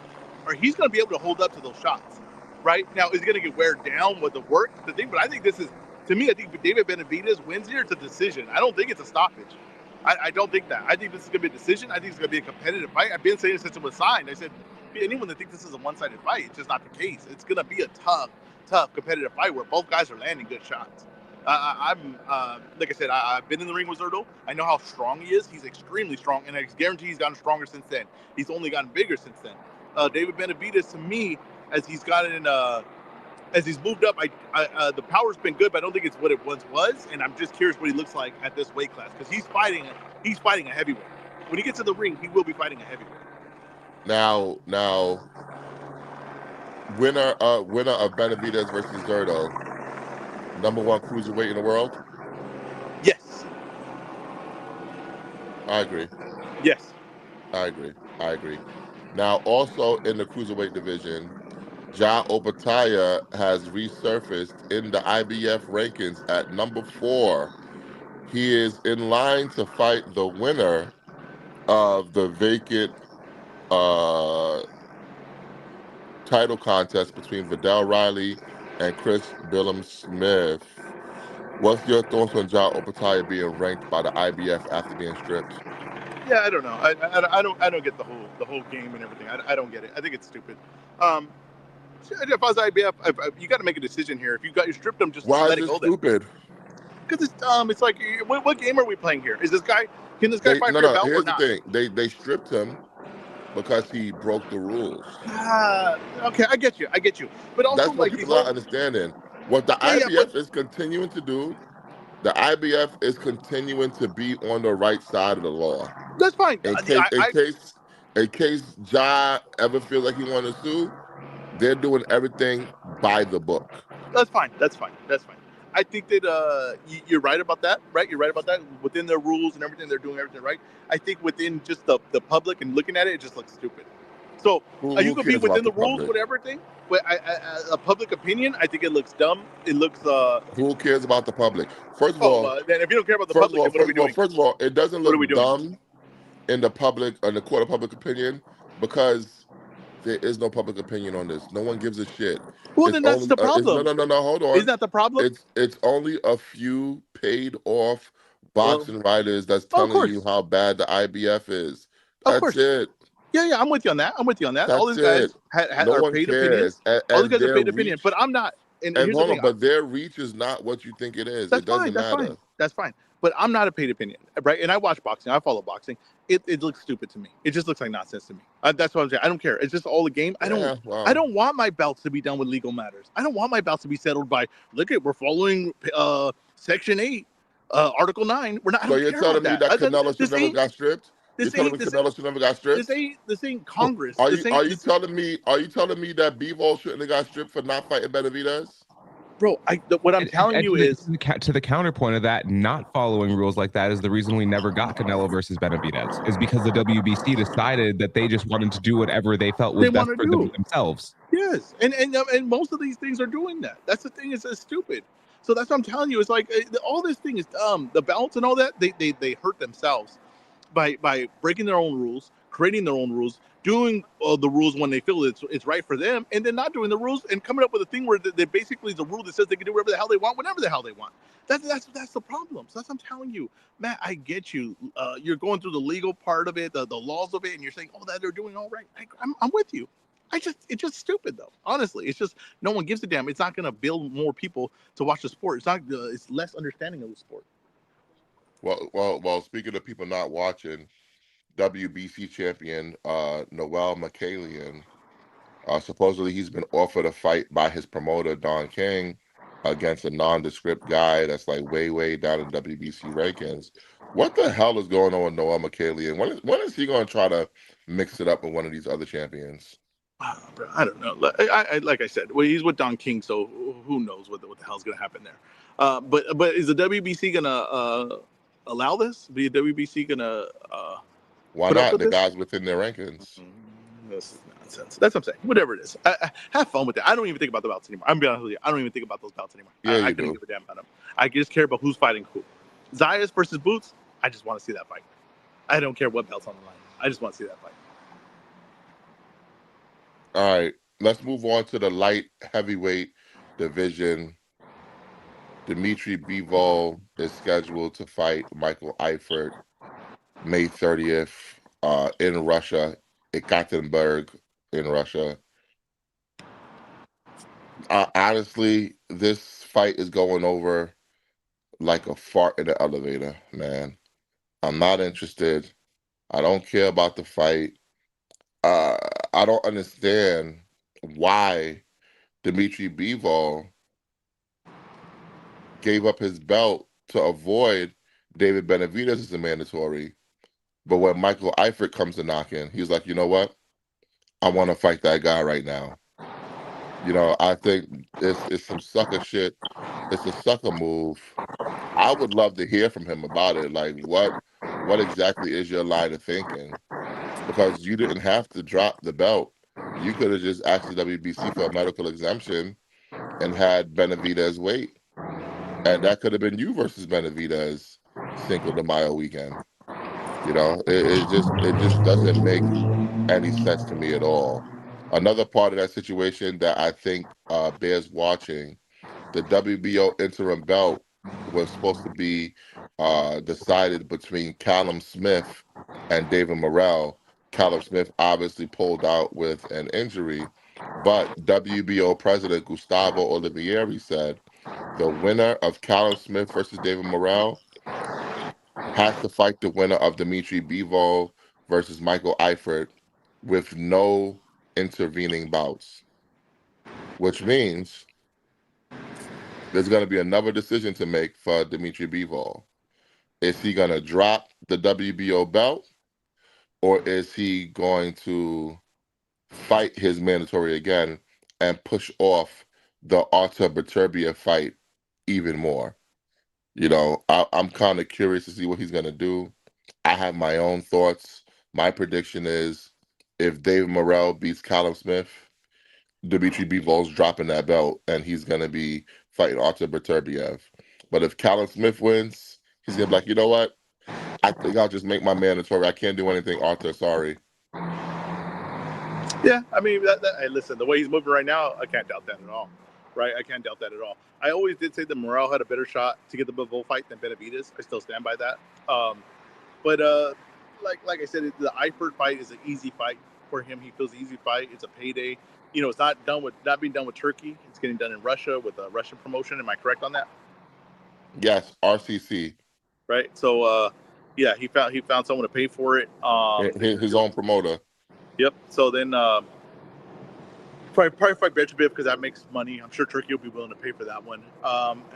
he's going to be able to hold up to those shots. Right now, is he going to get wear down with the work? The thing, but I think this is, to me, I think David Benavidez wins here. It's a decision. I don't think it's a stoppage. I don't think that. I think this is going to be a decision. I think it's going to be a competitive fight. I've been saying it since it was signed. I said, anyone that thinks this is a one-sided fight, it's just not the case. It's going to be a tough competitive fight where both guys are landing good shots. I'm like I said, I've been in the ring with Zerto. I know how strong he is. He's extremely strong, and I guarantee he's gotten stronger since then. He's only gotten bigger since then. David Benavidez, to me, as he's gotten as he's moved up, the power's been good, but I don't think it's what it once was. And I'm just curious what he looks like at this weight class because he's fighting a heavyweight. When he gets to the ring, he will be fighting a heavyweight. Now, winner of Benavidez versus Zerto, #1 cruiserweight in the world. Yes. I agree. Yes. I agree. Now, also in the cruiserweight division, Ja Opataya has resurfaced in the IBF rankings at #4. He is in line to fight the winner of the vacant title contest between Vidal Riley and Chris Billum-Smith. What's your thoughts on Ja Opataya being ranked by the IBF after being stripped? Yeah, I don't know. I don't get the whole game and everything. I don't get it. I think it's stupid. If I was IBF, you got to make a decision here. If you stripped him, just Why let is it this go. stupid? Because it's like, what game are we playing here? Is this guy? Can this guy fight for a belt Here's or not? the thing. They stripped him because he broke the rules. Okay, I get you. But also, That's what like, people are not understanding. What the IBF is continuing to do, the IBF is continuing to be on the right side of the law. That's fine. In case Ja ever feels like he wants to sue, they're doing everything by the book. That's fine. I think that you're right about that, right? You're right about that. Within their rules and everything, they're doing everything right. I think within just the public and looking at it, it just looks stupid. So you could be within the rules with everything, but a public opinion, I think it looks dumb. It looks. Who cares about the public? First of all, then if you don't care about the public, then what are we doing? First of all, it doesn't look dumb in the public, in the court of public opinion, because there is no public opinion on this. No one gives a shit. Well, then that's the problem. No, hold on. Isn't that the problem? It's only a few paid off boxing writers that's telling you how bad the IBF is. That's it. Yeah, I'm with you on that. That's all these guys are paid opinions. All these guys are paid opinion, but I'm not. And here's the thing, but their reach is not what you think it is. It doesn't matter. That's fine. But I'm not a paid opinion, right? And I watch boxing. I follow boxing. It looks stupid to me. It just looks like nonsense to me. That's what I'm saying. I don't care. It's just all a game. I don't want my belts to be done with legal matters. I don't want my belts to be settled by, look at, we're following Section 8, Article 9. I So don't you're care about telling me that. that Canelo should This never ain't got stripped? You're this telling me ain't this Canelo should never got stripped? this ain't Congress. Are This you ain't are you this, telling me that Bivol shouldn't have got stripped for not fighting Benavidez? bro. What I'm telling you is to the counterpoint of that, not following rules like that is the reason we never got Canelo versus Benavidez, is because the WBC decided that they just wanted to do whatever they felt was they best want to for them do. themselves. Yes, and most of these things are doing that. That's the thing. It's stupid. So that's what I'm telling you. It's like all this thing is dumb. The balance and all that. They hurt themselves by breaking their own rules, creating their own rules, doing the rules when they feel it's right for them, and then not doing the rules and coming up with a thing where they basically is a rule that says they can do whatever the hell they want, whenever the hell they want. That's the problem. So that's what I'm telling you, Matt. I get you. You're going through the legal part of it, the laws of it, and you're saying, oh, that they're doing all right. I'm with you. It's just stupid though. Honestly, it's just no one gives a damn. It's not going to build more people to watch the sport. It's not. It's less understanding of the sport. Well. Speaking of people not watching, WBC champion Noel Mikhailian, supposedly he's been offered a fight by his promoter Don King against a nondescript guy that's like way down in WBC rankings. What the hell is going on with Noel Mikhailian? When is he going to try to mix it up with one of these other champions? Bro, I don't know. Like I said, well, he's with Don King, so who knows what the hell's going to happen there. But is the WBC going to allow this? The WBC going to Why put up not? with The this? guy's within their rankings. This is nonsense. That's what I'm saying. Whatever it is, have fun with it. I don't even think about the belts anymore. I'm gonna be honest with you. I don't even think about those belts anymore. Yeah, I you couldn't do. give a damn about them. I just care about who's fighting who. Zayas versus Boots. I just want to see that fight. I don't care what belt's on the line. I just want to see that fight. All right, let's move on to the light heavyweight division. Dmitry Bivol is scheduled to fight Michael Eifert May 30th in Russia, Ekaterinburg in Russia. Honestly, this fight is going over like a fart in the elevator, man. I'm not interested. I don't care about the fight. Uh, I don't understand why Dmitry Bivol gave up his belt to avoid David Benavidez as a mandatory. But when Michael Eifert comes to knocking, he's like, you know what? I want to fight that guy right now. I think it's some sucker shit. It's a sucker move. I would love to hear from him about it. Like, what exactly is your line of thinking? Because you didn't have to drop the belt. You could have just asked the WBC for a medical exemption and had Benavidez wait, and that could have been you versus Benavidez Cinco de Mayo weekend. It just doesn't make any sense to me at all. Another part of that situation that I think bears watching, the WBO interim belt was supposed to be decided between Callum Smith and David Morrell. Callum Smith obviously pulled out with an injury, but WBO president Gustavo Olivieri said the winner of Callum Smith versus David Morrell has to fight the winner of Dmitry Bivol versus Michael Eifert with no intervening bouts, which means there's going to be another decision to make for Dmitry Bivol. Is he going to drop the WBO belt, or is he going to fight his mandatory again and push off the Artur Beterbiev fight even more? I'm kind of curious to see what he's going to do. I have my own thoughts. My prediction is if Dave Morrell beats Callum Smith, Dmitry Bivol's dropping that belt and he's going to be fighting Artur Beterbiev. But if Callum Smith wins, he's going to be like, you know what? I think I'll just make my mandatory. I can't do anything, Artur. Sorry. Yeah, I mean, hey, listen, the way he's moving right now, I can't doubt that at all. Right? I can't doubt that at all. I always did say that Morrell had a better shot to get the Bivol fight than Benavidez. I still stand by that. But like I said, the Eifert fight is an easy fight for him. He feels an easy fight. It's a payday. It's not being done with Turkey. It's getting done in Russia with a Russian promotion. Am I correct on that? Yes, RCC. Right. So yeah, he found someone to pay for it. His own promoter. Yep. So then Probably fight Beterbiev because that makes money. I'm sure Turkey will be willing to pay for that one.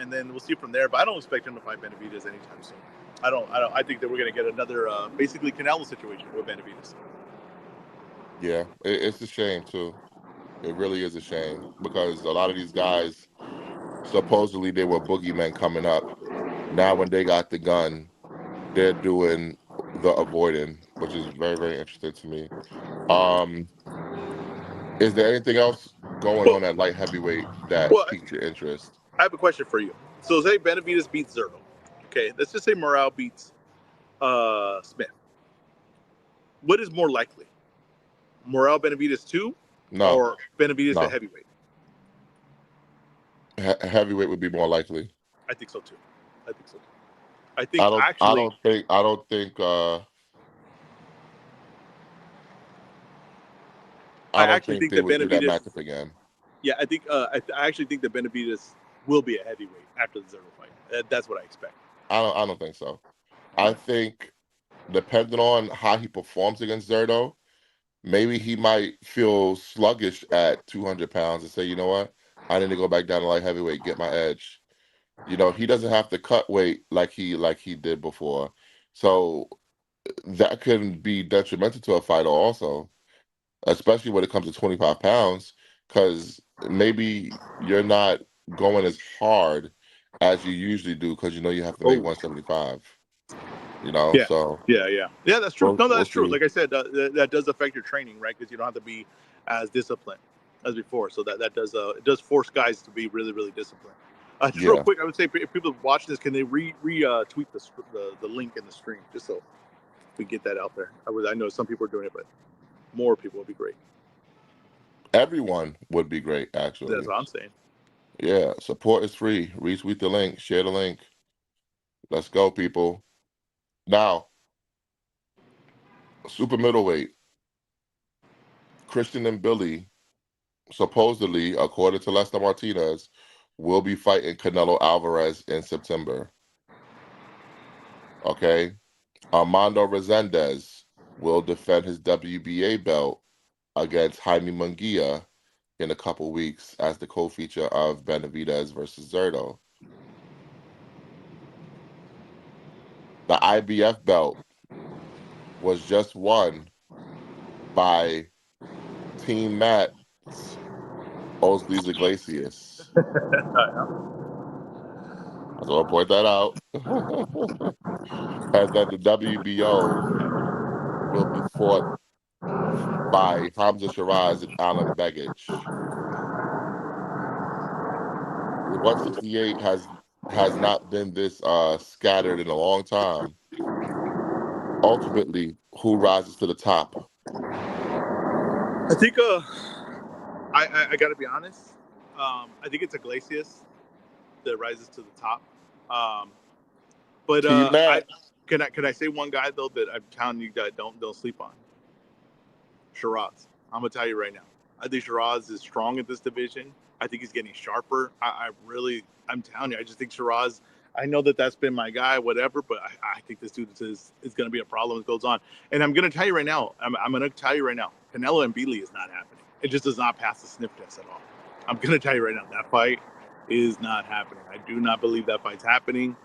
And then we'll see from there. But I don't expect him to fight Benavidez anytime soon. I don't. I think that we're going to get another basically Canelo situation with Benavidez. Yeah, it's a shame too. It really is a shame because a lot of these guys supposedly they were boogeymen coming up. Now when they got the gun, they're doing the avoiding, which is very, very interesting to me. Um, is there anything else going Well, on at light heavyweight that well, piqued your interest? I have a question for you. So say Benavidez beats Zerto. Okay, let's just say Morale beats Smith. What is more likely? Morale Benavidez 2 No, or Benavidez at no. heavyweight? Heavyweight would be more likely. I think so too. I think so too. I think I actually, don't think I don't think I I don't actually think think they that would do that Benavidez. matchup again. Yeah, I think I actually think that Benavidez will be a heavyweight after the Zerto fight. That's what I expect. I don't think so. I think depending on how he performs against Zerto, maybe he might feel sluggish at 200 pounds and say, you know what, I need to go back down to light heavyweight, get my edge. You know, he doesn't have to cut weight like he did before. So that can be detrimental to a fighter also, especially when it comes to 25 pounds, because maybe you're not going as hard as you usually do because you know you have to make Oh, 175. You know, yeah, so yeah. That's true. No, we'll that's true. see. Like I said, that does affect your training, right? Because you don't have to be as disciplined as before. So that does it does force guys to be really, really disciplined. Just real Yeah, quick, I would say if people watch this, can they tweet the link in the stream just so we get that out there? I know some people are doing it, but more people would be great. everyone would be great That's actually. what I'm saying. Yeah, support is free. Retweet the link, share the link. Let's go, people. Now, super middleweight, Christian and Billy, supposedly, according to Lester Martinez, will be fighting Canelo Alvarez in September. Okay. Armando Resendez will defend his WBA belt against Jaime Munguia in a couple weeks as the co-feature of Benavidez versus Zerto. The IBF belt was just won by Team Matt's Osleys Iglesias. I just want to point that out. And then the WBO will be fought by Hamza Shiraz and Alan Begich. The 168 has not been this scattered in a long time. Ultimately, who rises to the top? I think I got to be honest. I think it's Iglesias that rises to the top. Um, but Team I Matt. can I say one guy though that I'm telling you that don't sleep on? Shiraz. I'm gonna tell you right now. I think Shiraz is strong in this division. I think he's getting sharper. I'm telling you, I just think Shiraz. I know that that's been my guy, whatever, but I think this dude is going to be a problem as it goes on. And I'm going to tell you right now. I'm going to tell you right now. Canelo and Beasley is not happening. It just does not pass the sniff test at all. I'm going to tell you right now. That fight is not happening. I do not believe that fight's happening.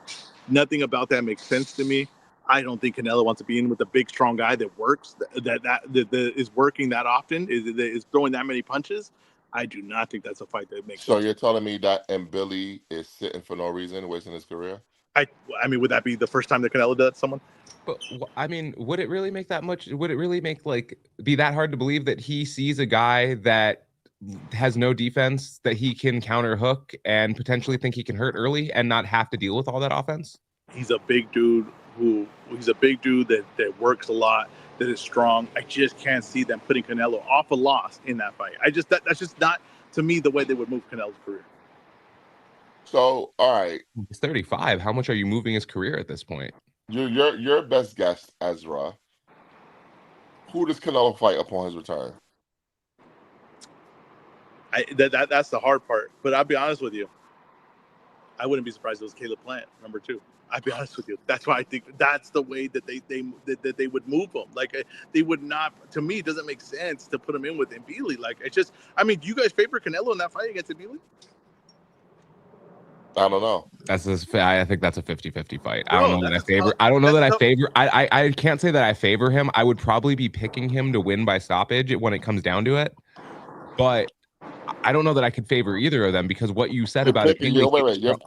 Nothing about that makes sense to me. I don't think Canelo wants to be in with a big, strong guy that works, that is working that often, is throwing that many punches. I do not think that's a fight that makes So sense. you're telling me that Billy is sitting for no reason, wasting his career? I, I mean, would that be the first time that Canelo does someone? But I mean, would it really make that much? Would it really make like be that hard to believe that he sees a guy that has no defense that he can counter hook and potentially think he can hurt early and not have to deal with all that offense? He's a big dude that works a lot, that is strong. I just can't see them putting Canelo off a loss in that fight. That's just not to me the way they would move Canelo's career. So, all right, He's 35. How much are you moving his career at this point? your best guess, Ezra. Who does Canelo fight upon his return? That's the hard part. But I'll be honest with you. I wouldn't be surprised if it was Caleb Plant, number 2. I'd be honest with you. That's why I think that's the way that they would move him. Like they would not. To me, it doesn't make sense to put him in with Mbili. Like it's just. I mean, do you guys favor Canelo in that fight against Mbili? I don't know. I think that's a 50-50 fight. I Bro, don't know that I that's favor. tough. I don't know that I That's favor. I can't say that I favor him. I would probably be picking him to win by stoppage when it comes down to it. But I don't know that I could favor either of them because what you said about it. Wait.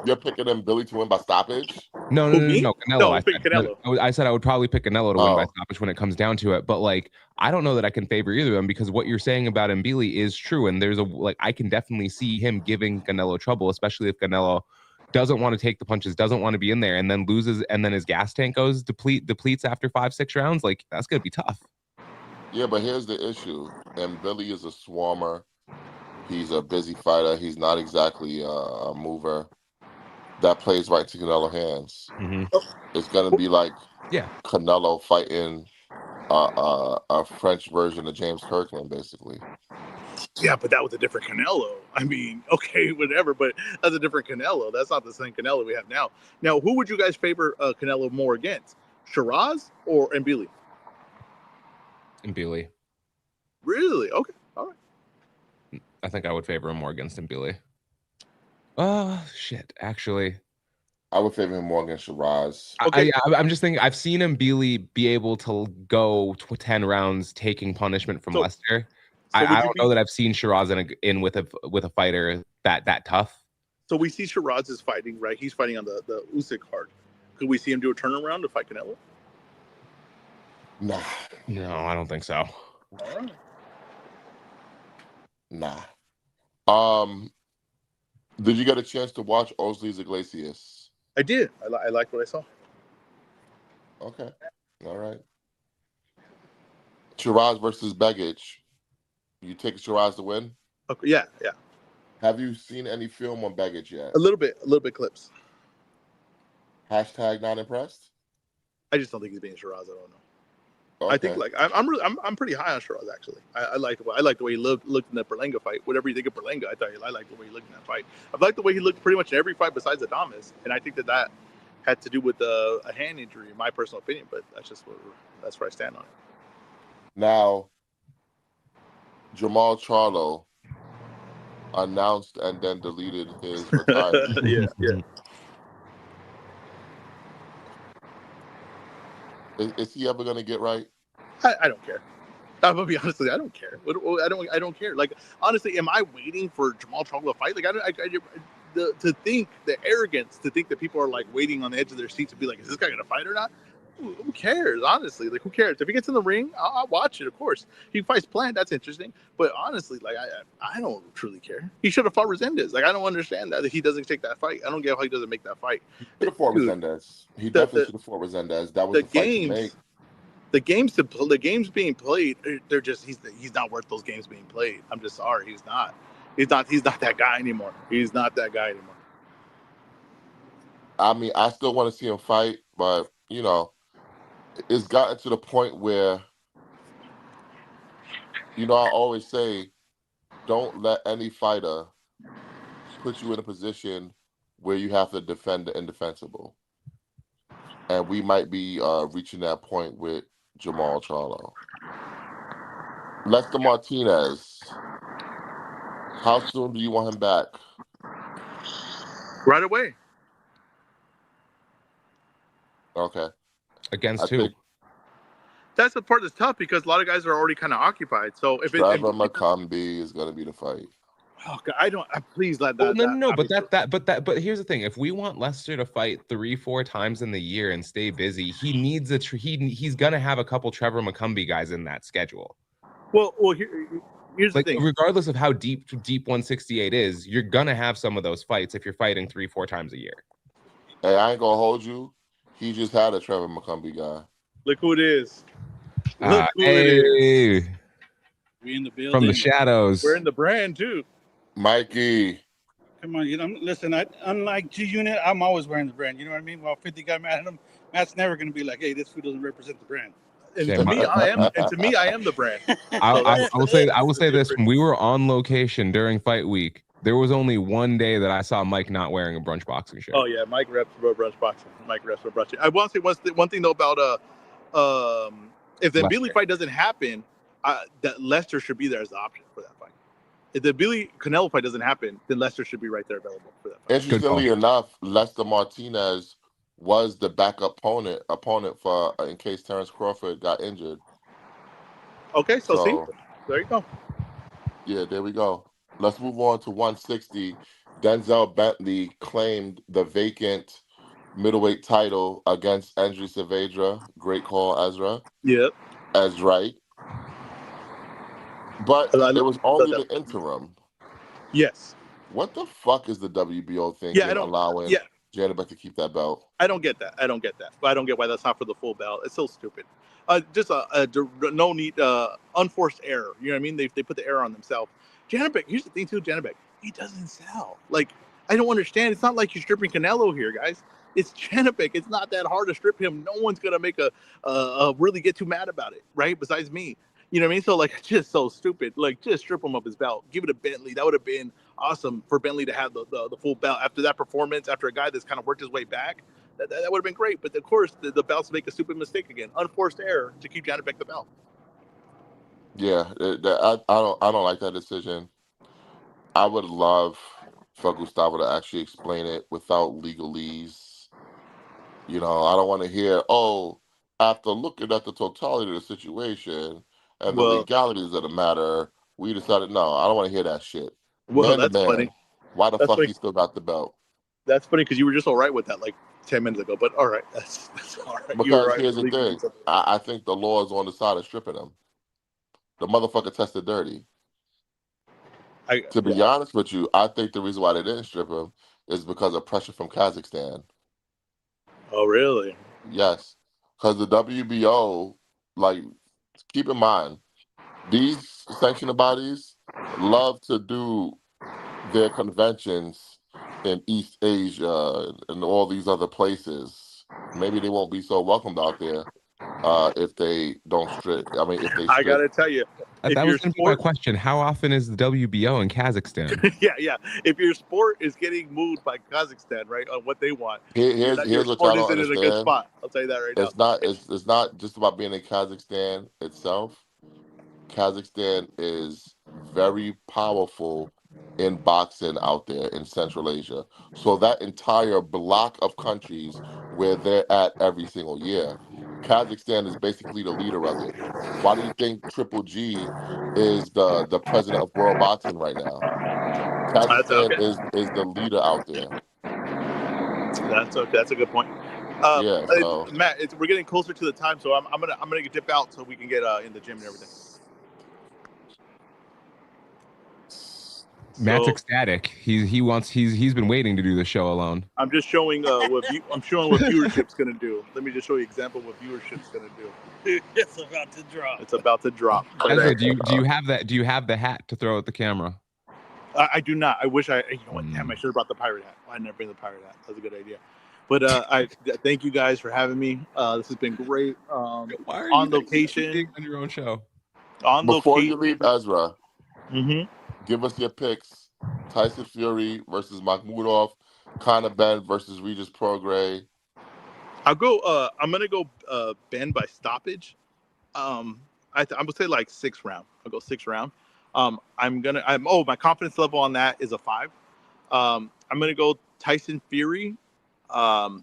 You're picking Billy to win by stoppage? No, Canelo. No, I pick Canelo. I said I would probably pick Canelo to win by stoppage when it comes down to it. But like, I don't know that I can favor either of them because what you're saying about Mbili is true, and there's I can definitely see him giving Canelo trouble, especially if Canelo doesn't want to take the punches, doesn't want to be in there, and then loses, and then his gas tank depletes after 5-6 rounds. Like that's gonna be tough. Yeah, but here's the issue. Billy is a swarmer. He's a busy fighter. He's not exactly a mover that plays right to Canelo hands. Mm-hmm. It's gonna be like Canelo fighting a French version of James Kirkland, basically. Yeah, but that was a different Canelo. I mean, okay, whatever, but that's a different Canelo. That's not the same Canelo we have now. Now, who would you guys favor Canelo more against? Shiraz or Mbili? Mbili. Really? Okay, all right. I think I would favor him more against Mbili. Oh, shit, actually. I would favor him more against Shiraz. Okay. I'm just thinking, I've seen Mbili be able to go 10 rounds taking punishment from Lester. I don't know that I've seen Shiraz in with a fighter that tough. So we see Shiraz is fighting, right? He's fighting on the Usyk card. Could we see him do a turnaround to fight Canelo? Nah. No, I don't think so. All right. Nah. Did you get a chance to watch Osley's Iglesias? I did. I liked what I saw. Okay. All right. Shiraz versus Begich. You take Shiraz to win? Okay, yeah. Have you seen any film on Begich yet? A little bit clips. # not impressed? I just don't think he's being Shiraz. I don't know. Okay. I think like I'm pretty high on Shiraz actually. I like the way he looked in the Berlanga fight. Whatever you think of Berlanga, I like the way he looked in that fight. I like the way he looked pretty much in every fight besides Adames, and I think that had to do with a hand injury, in my personal opinion. But that's where I stand on it. Now, Jamal Charlo announced and then deleted his retirement. yeah. Is he ever gonna get right? I don't care. I'm gonna be honest with you. I don't care. I don't care. Like honestly, am I waiting for Jamal Charlo to fight? Like to think the arrogance to think that people are like waiting on the edge of their seat to be like, is this guy gonna fight or not? Who cares? Honestly, like who cares? If he gets in the ring, I'll watch it. Of course, he fights Plant. That's interesting. But honestly, like I don't truly care. He should have fought Resendez. Like I don't understand that he doesn't take that fight. I don't get how he doesn't make that fight. He should have fought Resendez. He definitely should have fought Resendez. That was the fight to make. The games being played, they're just he's not worth those games being played. I'm just sorry, he's not that guy anymore. He's not that guy anymore. I mean, I still want to see him fight, but you know, it's gotten to the point where, you know, I always say, don't let any fighter put you in a position where you have to defend the indefensible. And we might be reaching that point with Jamal Charlo. Lester Martinez, how soon do you want him back? Right away. Okay. Against who? That's the part that's tough because a lot of guys are already kind of occupied. So if Trevor McCombie is going to be the fight. Oh God, please let that. No. But here's the thing: if we want Lester to fight 3-4 times in the year and stay busy, he needs he's gonna have a couple Trevor McCombie guys in that schedule. Well, here's the thing: regardless of how deep 168 is, you're gonna have some of those fights if you're fighting 3-4 times a year. Hey, I ain't gonna hold you. He just had a Trevor McCombie guy. Look who it is. Look who it is. We in the building. From the shadows. We're in the brand too. Mikey. Come on, listen, unlike G-Unit, I'm always wearing the brand. You know what I mean? While 50 got mad at him, Matt's never going to be like, hey, this food doesn't represent the brand. And to me, I am the brand. I will say this: when we were on location during fight week, There was only one day that I saw Mike not wearing a brunch boxing shirt. Oh yeah, Mike reps for brunch boxing. Mike reps for brunch. I want to say one thing though about if the Billy fight doesn't happen, that Lester should be there as the option for that fight. If the Billy Canelo fight doesn't happen, then Lester should be right there available for that fight. Interestingly enough, Lester Martinez was the backup opponent for in case Terrence Crawford got injured. Okay, so see, there you go. Yeah, there we go. Let's move on to 160. Denzel Bentley claimed the vacant middleweight title against Andrew Saavedra. Great call, Ezra. Yep. As right. But it was only the interim. Yes. What the fuck is the WBO thinking allowing Janibek to keep that belt? I don't get that. But I don't get why that's not for the full belt. It's so stupid. Just no need, unforced error. You know what I mean? They put the error on themselves. Janibek, here's the thing too, Janibek, he doesn't sell. Like, I don't understand. It's not like you're stripping Canelo here, guys. It's Janibek. It's not that hard to strip him. No one's gonna make a really get too mad about it, right? Besides me. You know what I mean? So like, just so stupid. Like, just strip him of his belt. Give it to Bentley. That would have been awesome for Bentley to have the full belt after that performance. After a guy that's kind of worked his way back, that would have been great. But of course, the belts make a stupid mistake again. Unforced error to keep Janibek the belt. Yeah, I don't like that decision. I would love for Gustavo to actually explain it without legalese. You know, I don't want to hear, after looking at the totality of the situation and the legalities of the matter, we decided, no, I don't want to hear that shit. Well, that's funny. Why the fuck he still got the belt? That's funny because you were just all right with that like 10 minutes ago. But all right, that's all right. Because here's the thing. I think the law is on the side of stripping him. The motherfucker tested dirty. To be honest with you, I think the reason why they didn't strip him is because of pressure from Kazakhstan. Oh, really? Yes. Because the WBO, like, keep in mind, these sanctioning bodies love to do their conventions in East Asia and all these other places. Maybe they won't be so welcomed out there if they don't strip. I mean, if they strip. I got to tell you. That was going to be my question. How often is the WBO in Kazakhstan? Yeah. If your sport is getting moved by Kazakhstan, right, on what they want, here's what y'all don't understand. In a good spot. I'll tell you that right now. It's not just about being in Kazakhstan itself. Kazakhstan is very powerful in boxing out there in Central Asia. So that entire block of countries where they're at every single year, Kazakhstan is basically the leader of it. Why do you think Triple G is the president of world boxing right now? Kazakhstan is the leader out there. That's okay. That's a good point. So. Matt, we're getting closer to the time, so I'm gonna dip out so we can get in the gym and everything. Matt's ecstatic. He's been waiting to do the show alone. I'm just showing what viewership's gonna do. Let me just show you an example of what viewership's gonna do. It's about to drop. It's about to drop. Ezra, do you have that? Do you have the hat to throw at the camera? I do not. I wish I. You know what? Damn! I should have brought the pirate hat. I never bring the pirate hat. That's a good idea. But I thank you guys for having me. This has been great. Why are you on location on your own show? Before you leave, Ezra. Give us your picks. Tyson Fury versus Makhmudov. Conor Ben versus Regis Prograis. I'll go. I'm gonna go Ben by stoppage. I'm gonna say like 6th round. I'll go 6th round. My confidence level on that is a 5. I'm gonna go Tyson Fury by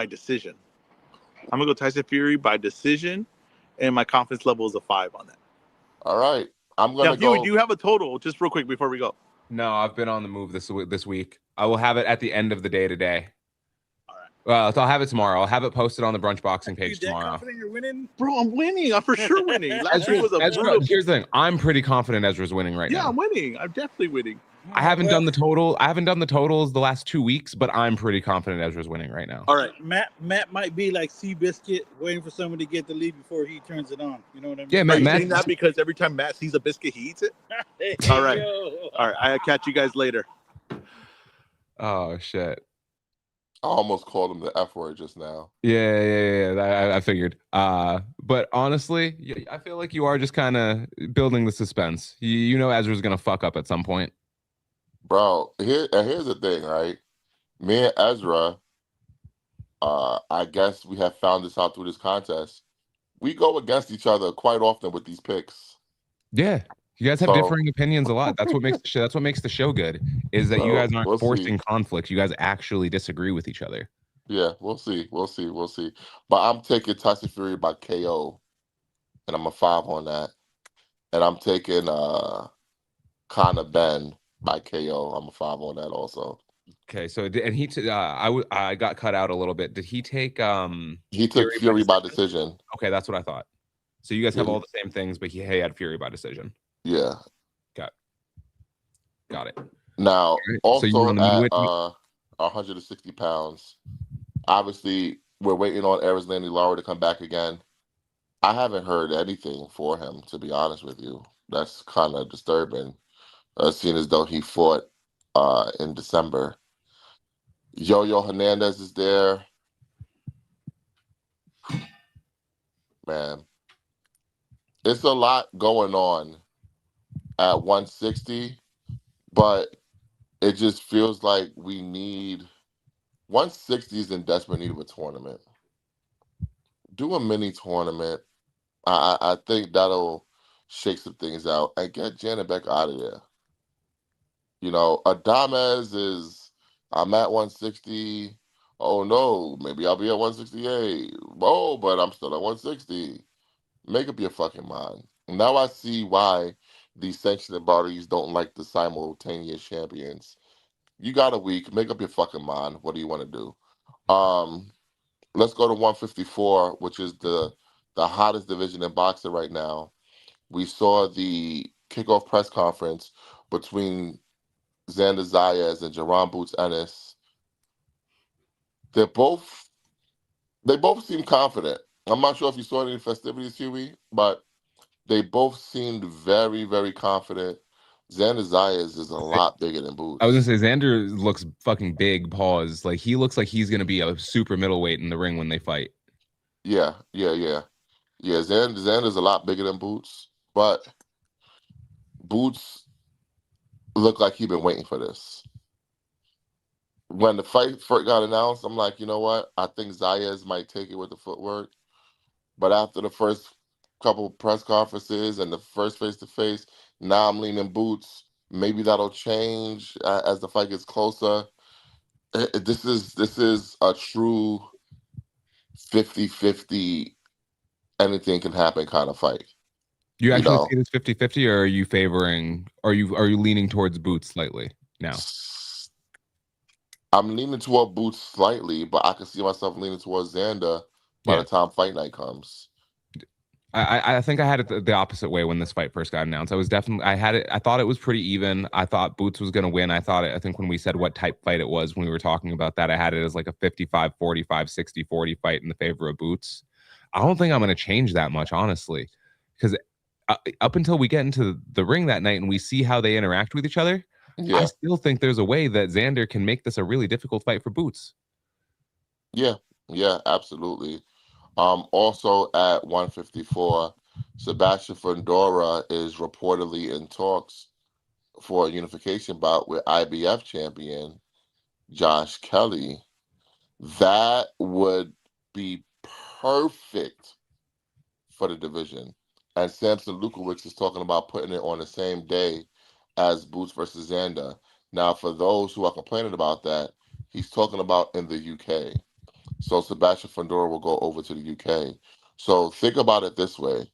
decision. I'm gonna go Tyson Fury by decision, and my confidence level is a 5 on that. All right. I'm gonna go. Huey, do you have a total? Just real quick before we go. No, I've been on the move this week. I will have it at the end of the day today. All right. Well, I'll have it tomorrow. I'll have it posted on the Brunch Boxing page tomorrow. Confident you're winning, bro? I'm winning. I'm for sure winning. Ezra, here's the thing. I'm pretty confident Ezra's winning right now. Yeah, I'm winning. I'm definitely winning. I haven't done the total. I haven't done the totals the last 2 weeks, but I'm pretty confident Ezra's winning right now. All right. Matt might be like Seabiscuit, waiting for someone to get the lead before he turns it on. You know what I mean? Yeah, Matt. Saying that because every time Matt sees a biscuit, he eats it. All right. All right. I'll catch you guys later. Oh shit. I almost called him the F word just now. Yeah. I figured. But honestly, I feel like you are just kind of building the suspense. You know Ezra's gonna fuck up at some point. Bro, here's the thing, right? Me and Ezra, I guess we have found this out through this contest. We go against each other quite often with these picks. Yeah. You guys have So differing opinions a lot. That's what makes the show. That's what makes the show good. Is that you so guys aren't we'll see. forcing conflict. You guys actually disagree with each other. Yeah, we'll see. We'll see. We'll see. But I'm taking Tyson Fury by KO, and I'm a 5 on that. And I'm taking Conor Ben by KO. I'm a 5 on that also. Okay, so and I got cut out a little bit. Did he take He took Fury by Fury by decision? decision. Okay, that's what I thought. So you guys Yeah, have all the same things, but he had Fury by decision. yeah. Got it. Now, Right. So you were also on the at midweight. 160 pounds, obviously we're waiting on Erislandy Lara to come back again. I haven't heard anything for him, to be honest with you. That's kind of disturbing, seeing as though he fought in December. Yo-Yo Hernandez is there. Man, it's a lot going on at 160, but it just feels like we need 160 is in desperate need of a tournament. Do a mini tournament. I think that'll shake some things out and get Janet back out of there. You know, Adames is I'm at 160. Oh no, maybe I'll be at 168. Oh, but I'm still at 160. Make up your fucking mind. Now I see why these sanctioning bodies don't like the simultaneous champions. You got a week. Make up your fucking mind. What do you want to do? Let's go to 154, which is the hottest division in boxing right now. We saw the kickoff press conference between Xander Zayas and Jerron Boots Ennis. They're both they both seem confident. I'm not sure if you saw any festivities, Huey, but they both seemed very, very confident. Xander Zayas is a lot bigger than I was Boots. gonna say Xander looks fucking big. Pause. Like he looks like he's gonna be a super middleweight in the ring when they fight. Yeah, yeah, yeah. Yeah, Xander's a lot bigger than Boots, but Boots looked like he'd been waiting for this. When the fight first got announced, I'm like, you know what? I think Zayas might take it with the footwork. But after the first couple press conferences and the first face to face, now I'm leaning Boots. Maybe that'll change as the fight gets closer. This is a true 50-50, anything can happen kind of fight. You You actually know, see this 50-50, or are you favoring? Are you leaning towards Boots slightly now? I'm leaning toward Boots slightly, but I can see myself leaning towards Xander by Yeah. the time fight night comes. I think I had it the opposite way when this fight first got announced. I had it. I thought it was pretty even. I thought Boots was going to win. I think when we said what type fight it was when we were talking about that, I had it as like a 55-45, 60-40 fight in the favor of Boots. I don't think I'm going to change that much, honestly, because up until we get into the ring that night and we see how they interact with each other, I Yeah, still think there's a way that Xander can make this a really difficult fight for Boots. yeah, yeah, absolutely. Also at 154, Sebastian Fundora is reportedly in talks for a unification bout with IBF champion Josh Kelly. That would be perfect for the division. And Samson Lukowicz is talking about putting it on the same day as Boots versus Xander. Now, for those who are complaining about that, he's talking about in the UK. So Sebastian Fundora will go over to the UK. So think about it this way.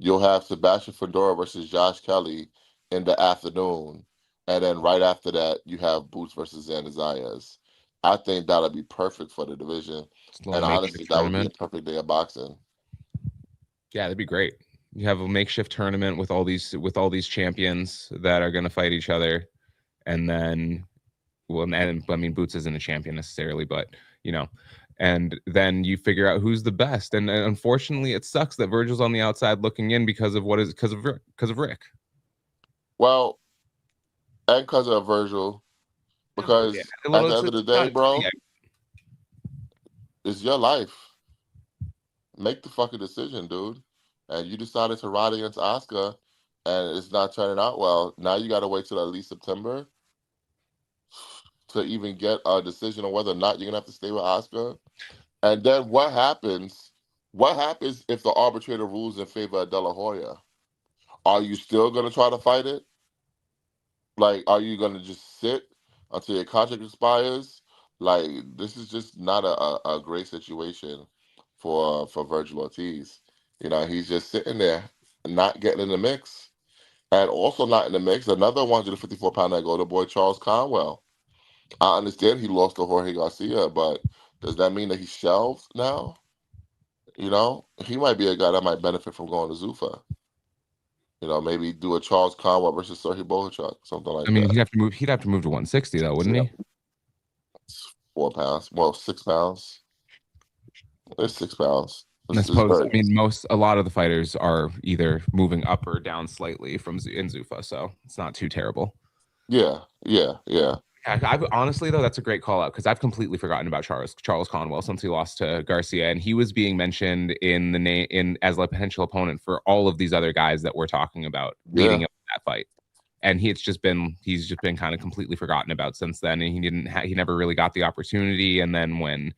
You'll have Sebastian Fundora versus Josh Kelly in the afternoon. And then right after that, you have Boots versus Xander Zayas. I think that'll be perfect for the division. Just a little And makeshift honestly, that would be a tournament. perfect day of boxing. Yeah, that'd be great. You have a makeshift tournament with all these champions that are going to fight each other, and then, well, and I mean, Boots isn't a champion necessarily, but you know, and then you figure out who's the best. And unfortunately, it sucks that Virgil's on the outside looking in because of Rick. Well, and because of Virgil, Yeah, because a at little. the end of the It's day, not. bro, Yeah, it's your life. Make the fucking decision, dude. And you decided to ride against Oscar, and it's not turning out well. Now you got to wait till at least September. to even get a decision on whether or not you're gonna have to stay with Oscar. And then what happens? What happens if the arbitrator rules in favor of De La Hoya? Are you still gonna try to fight it? Like, are you gonna just sit until your contract expires? Like, this is just not a great situation for Virgil Ortiz. You know, he's just sitting there, not getting in the mix, and also not in the mix. Another 154 pounder that go to boy Charles Conwell. I understand he lost to Jorge Garcia, but does that mean that he's shelved now? You know, he might be a guy that might benefit from going to Zuffa. You know, maybe do a Charles Conwell versus Sergey Bohachuk, something I like mean, that. he'd have to move to 160 though, wouldn't he? It's 4 pounds. Well, 6 pounds. It's 6 pounds. I It's suppose. very. I mean, a lot of the fighters are either moving up or down slightly from in Zuffa, so it's not too terrible. Yeah, yeah, yeah. I've honestly though, that's a great call out because I've completely forgotten about Charles Conwell since he lost to Garcia, and he was being mentioned in the name in as a potential opponent for all of these other guys that we're talking about Yeah. leading up to that fight. And he's just been kind of completely forgotten about since then, and he never really got the opportunity. And then when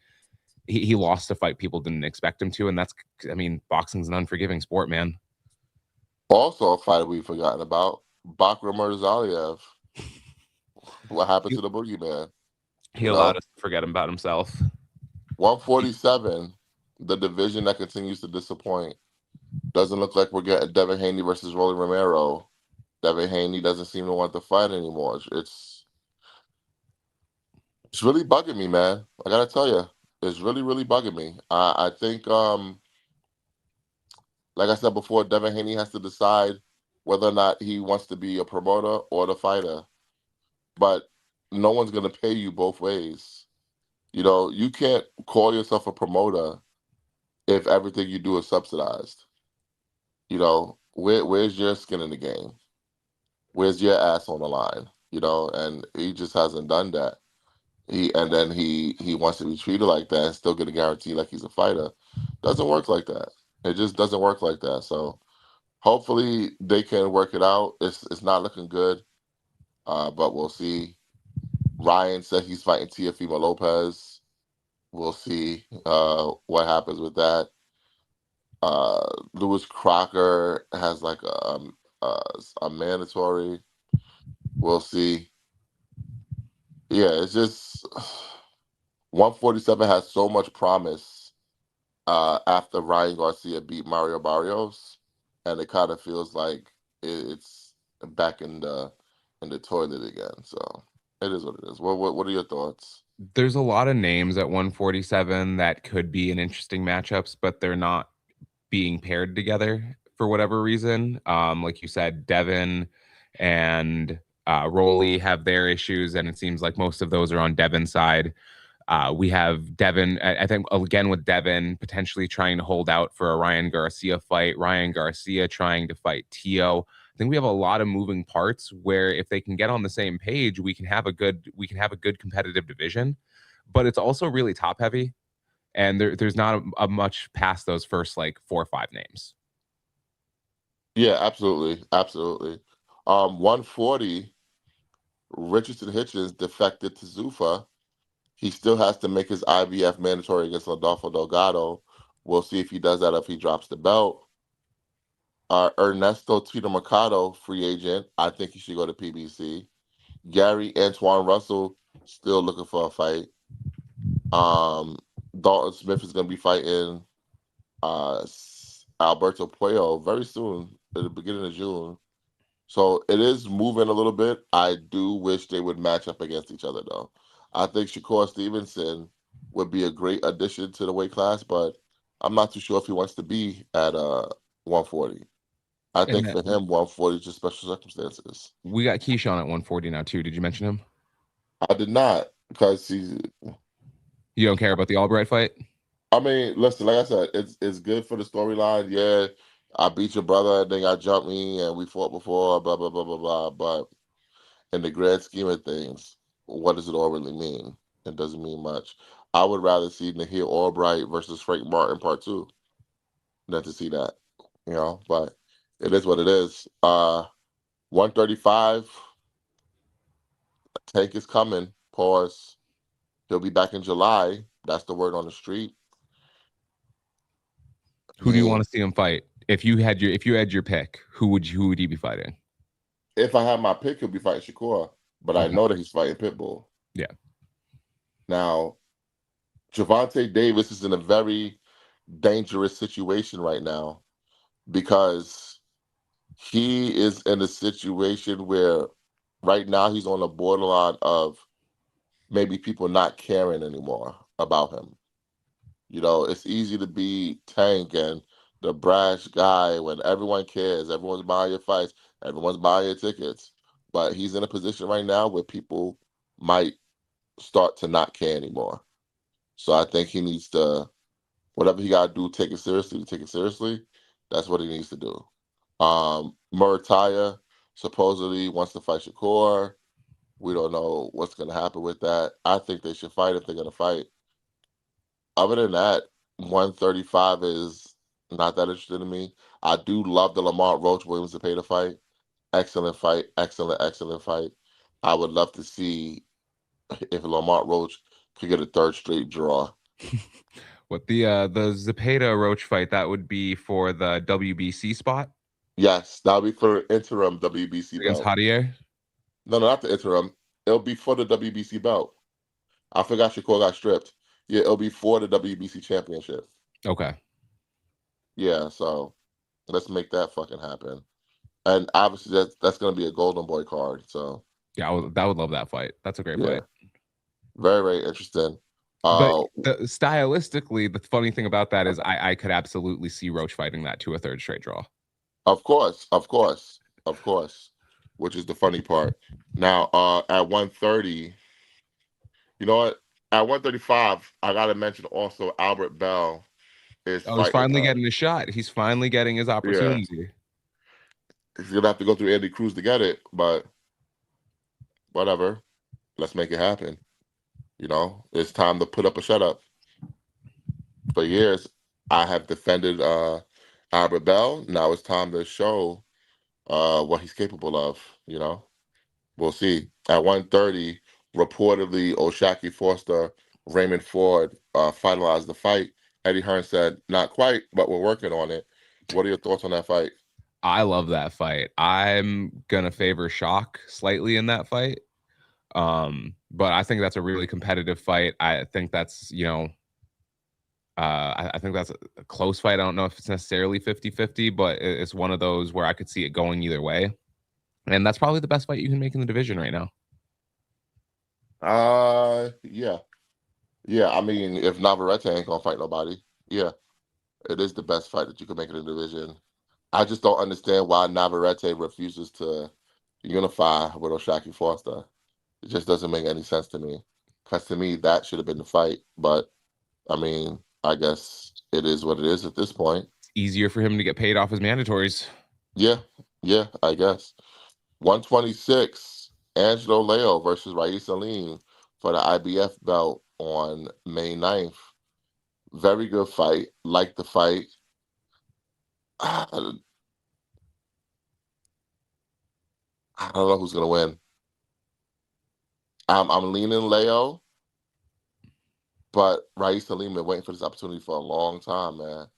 he lost a fight people didn't expect him to, and that's, I mean, boxing's an unforgiving sport, man. Also, a fighter we've forgotten about, Bakram Murzalia. What happened to the boogeyman? He You allowed know, us to forget about himself. 147, the division that continues to disappoint. Doesn't look like we're getting Devin Haney versus Rolly Romero. Devin Haney doesn't seem to want to fight anymore. It's really bugging me, man. I gotta tell you, it's really, really bugging me. I think, like I said before, Devin Haney has to decide whether or not he wants to be a promoter or the fighter. But no one's gonna pay you both ways. You know, you can't call yourself a promoter if everything you do is subsidized. You know, where's your skin in the game? Where's your ass on the line? You know, and he just hasn't done that. He wants to be treated like that and still get a guarantee like he's a fighter. Doesn't work like that. It just doesn't work like that. So hopefully they can work it out. It's not looking good, but we'll see. Ryan said he's fighting Teofimo Lopez. We'll see what happens with that. Lewis Crocker has like a mandatory. We'll see. Yeah, it's just 147 has so much promise after Ryan Garcia beat Mario Barrios, and it kind of feels like it's back in the toilet again. So it is what it is. What are your thoughts? There's a lot of names at 147 that could be an interesting matchups, but they're not being paired together for whatever reason. Like you said, Devin and Rolly have their issues, and it seems like most of those are on Devin's side. We have Devin, I think, again, with Devin potentially trying to hold out for a Ryan Garcia fight, Ryan Garcia trying to fight Tio. I think we have a lot of moving parts where if they can get on the same page, we can have a good competitive division, but it's also really top heavy. And there's not a much past those first like 4 or 5 names. Yeah, absolutely, absolutely. 140, Richardson Hitchens defected to Zuffa. He still has to make his IBF mandatory against Rodolfo Delgado. We'll see if he does that, if he drops the belt. Ernesto Tito Mercado, free agent. I think he should go to PBC. Gary Antoine Russell, still looking for a fight. Dalton Smith is going to be fighting Alberto Puello very soon, at the beginning of June. So it is moving a little bit. I do wish they would match up against each other, though. I think Shakur Stevenson would be a great addition to the weight class, but I'm not too sure if he wants to be at 140. I And think for him, 140 is just special circumstances. we got Keyshawn at 140 now too. Did you mention him? I did not, because he's. You don't care about the Albright fight? I mean, listen, like I said, it's good for the storyline. Yeah, I beat your brother, and then I jumped me, and we fought before, blah blah blah blah blah. But in the grand scheme of things, what does it all really mean? It doesn't mean much. I would rather see Nahir Albright versus Frank Martin part two than to see that. You know, but it is what it is. 135, Tank is coming. Pause. He'll be back in July. That's the word on the street. I Who do you mean, want to see him fight? If you had your pick, who would he be fighting? if I had my pick, he'll be fighting Shakur. But I Okay. know that he's fighting Pitbull. Yeah. Now, Gervonta Davis is in a very dangerous situation right now because he is in a situation where right now he's on the borderline of maybe people not caring anymore about him. You know, it's easy to be Tank and the brash guy when everyone cares, everyone's buying your fights, everyone's buying your tickets. But he's in a position right now where people might start to not care anymore. So I think he needs to, whatever he got to do, take it seriously. To take it seriously, that's what he needs to do. Murataya supposedly wants to fight Shakur. We don't know what's going to happen with that. I think they should fight if they're going to fight. Other than that, 135 is not that interested in me. I do love the Lamont Roach Williams Zepeda fight. Excellent fight. Excellent fight. I would love to see if Lamont Roach could get a third straight draw. What the Zepeda Roach fight, that would be for the WBC spot Yes, that'll be for interim WBC against belt. Javier? No, not the interim. It'll be for the WBC belt. I forgot Shakur got stripped. Yeah, it'll be for the WBC championship. Okay. Yeah, so let's make that fucking happen. And obviously that's gonna be a Golden Boy card. So Yeah, I would love that fight. That's a great yeah, fight. very interesting. But stylistically, the funny thing about that is I could absolutely see Roach fighting that to a third straight draw. Of course, which is the funny part. Now, at 130, you know what? At 135, I gotta mention also Albert Bell is Oh, he's fighting. finally getting a shot. He's finally getting his Yeah, opportunity. he's gonna have to go through Andy Cruz to get it, but whatever. Let's make it happen. You know, it's time to put up a shut up. For years, I have defended Albert Bell. Now it's time to show what he's capable of. You know, we'll see. At 130, reportedly, Oshaki Foster, Raymond Ford finalized the fight. Eddie Hearn said, not quite, but we're working on it. What are your thoughts on that fight? I love that fight. I'm gonna favor Shock slightly in that fight. But I think that's a really competitive fight. I think that's, I think that's a close fight. I don't know if it's necessarily 50-50, but it's one of those where I could see it going either way. And that's probably the best fight you can make in the division right now. Yeah. I mean, if Navarrete ain't gonna fight nobody, yeah, it is the best fight that you can make in the division. I just don't understand why Navarrete refuses to unify with Oshaki Foster. It just doesn't make any sense to me. Because to me, that should have been the fight. But I mean, I guess it is what it is at this point. It's easier for him to get paid off his mandatories. Yeah, I guess. 126, Angelo Leo versus Rais Salim for the IBF belt on May 9th. Very good fight. Like the fight. I don't know who's gonna win. I'm leaning Leo, but Rais Salim been waiting for this opportunity for a long time, man.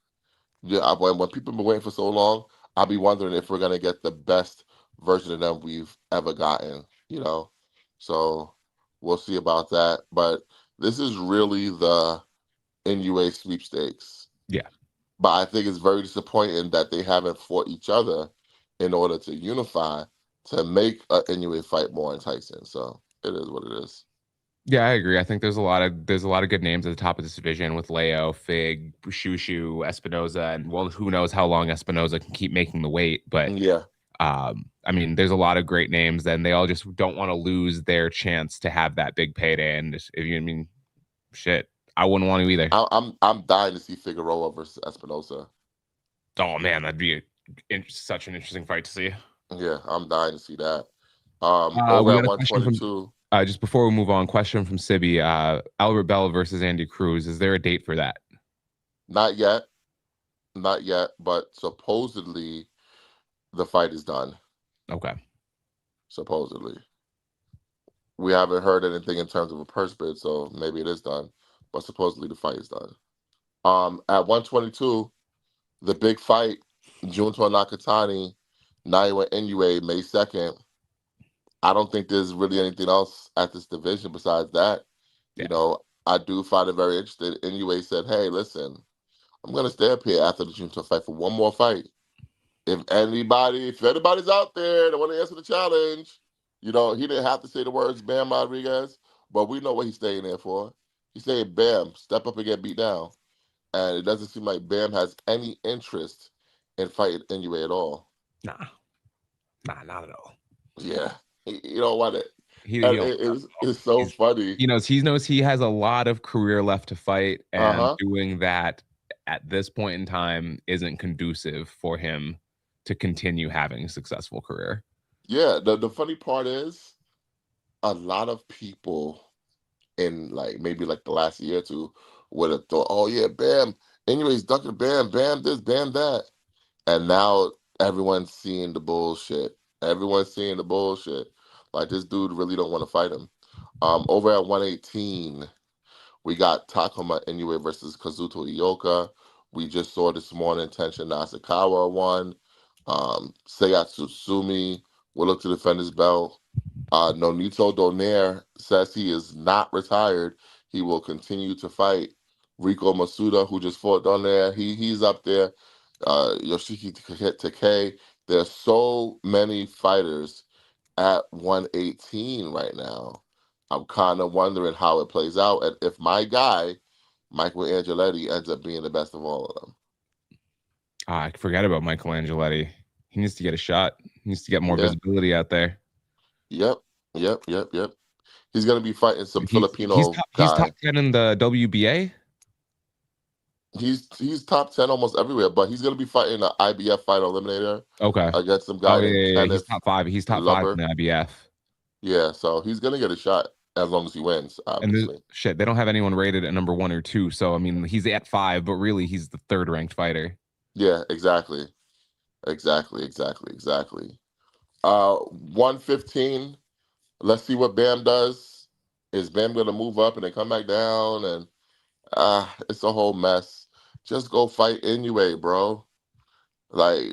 Yeah, when people been waiting for so long, I'll be wondering if we're gonna get the best version of them we've ever gotten. You know, so we'll see about that. But this is really the NUA sweepstakes. Yeah. But I think it's very disappointing that they haven't fought each other in order to unify to make a NUA fight more enticing. So it is what it is. Yeah, I agree. I think there's a lot of good names at the top of this division with Leo, Fig, Shushu, Espinoza, and well, who knows how long Espinoza can keep making the weight. But Yeah. I mean, there's a lot of great names, and they all just don't want to lose their chance to have that big payday. And if you I mean, shit, I wouldn't want to either. I'm dying to see Figueroa versus Espinoza. Oh man, that'd be such an interesting fight to see. Yeah, I'm dying to see that. We Over got at a question 122. just before we move on, question from Sibby. Albert Bell versus Andy Cruz. Is there a date for that? Not yet, but supposedly the fight is done. Okay. Supposedly. We haven't heard anything in terms of a purse bid, so maybe it is done. But supposedly the fight is done. At 122, the big fight, Junto Nakatani, Naoya Inoue, May 2nd. I don't think there's really anything else at this division besides that. Yeah. I do find it very interesting. Inoue said, hey, listen, I'm going to stay up here after the Junto fight for one more fight. If anybody's out there that want to answer the challenge, he didn't have to say the words Bam Rodriguez, but we know what he's staying there for. He's saying, Bam, step up and get beat down. And it doesn't seem like Bam has any interest in fighting Inoue at all. Nah, not at all. Yeah. You know what? It's so He's- funny. He knows he has a lot of career left to fight, and doing that at this point in time isn't conducive for him to continue having a successful career. Yeah, the funny part is a lot of people in maybe the last year or two would have thought, oh yeah, Bam, anyways, Dr. Bam, Bam this, Bam that. And now everyone's seeing the bullshit. Everyone's seeing the bullshit. This dude really don't want to fight him. Over at 118, we got Takuma Inoue versus Kazuto Ioka. We just saw this morning Tenshin Nasukawa won. Seiya Tsutsumi will look to defend his belt. Nonito Donaire says he is not retired. He will continue to fight. Rico Masuda, who just fought Donaire, he's up there. Yoshiki Takei. There's so many fighters at 118 right now. I'm kind of wondering how it plays out, and if my guy, Michael Angeletti, ends up being the best of all of them. I forgot about Michael Angeletti. He needs to get a shot. He needs to get more visibility out there. Yep. He's going to be fighting some Filipino he's guy. Top 10 in the WBA? He's top 10 almost everywhere, but he's going to be fighting an IBF fight eliminator. Okay. Against some guy named Kenneth. He's top 5. He's top 5 in the IBF. Yeah, so he's going to get a shot as long as he wins, obviously. And they don't have anyone rated at number 1 or 2, so I mean, he's at 5, but really he's the 3rd ranked fighter. Yeah, exactly. 115. Let's see what Bam does. Is Bam going to move up and then come back down? And it's a whole mess. Just go fight Inoue, bro. I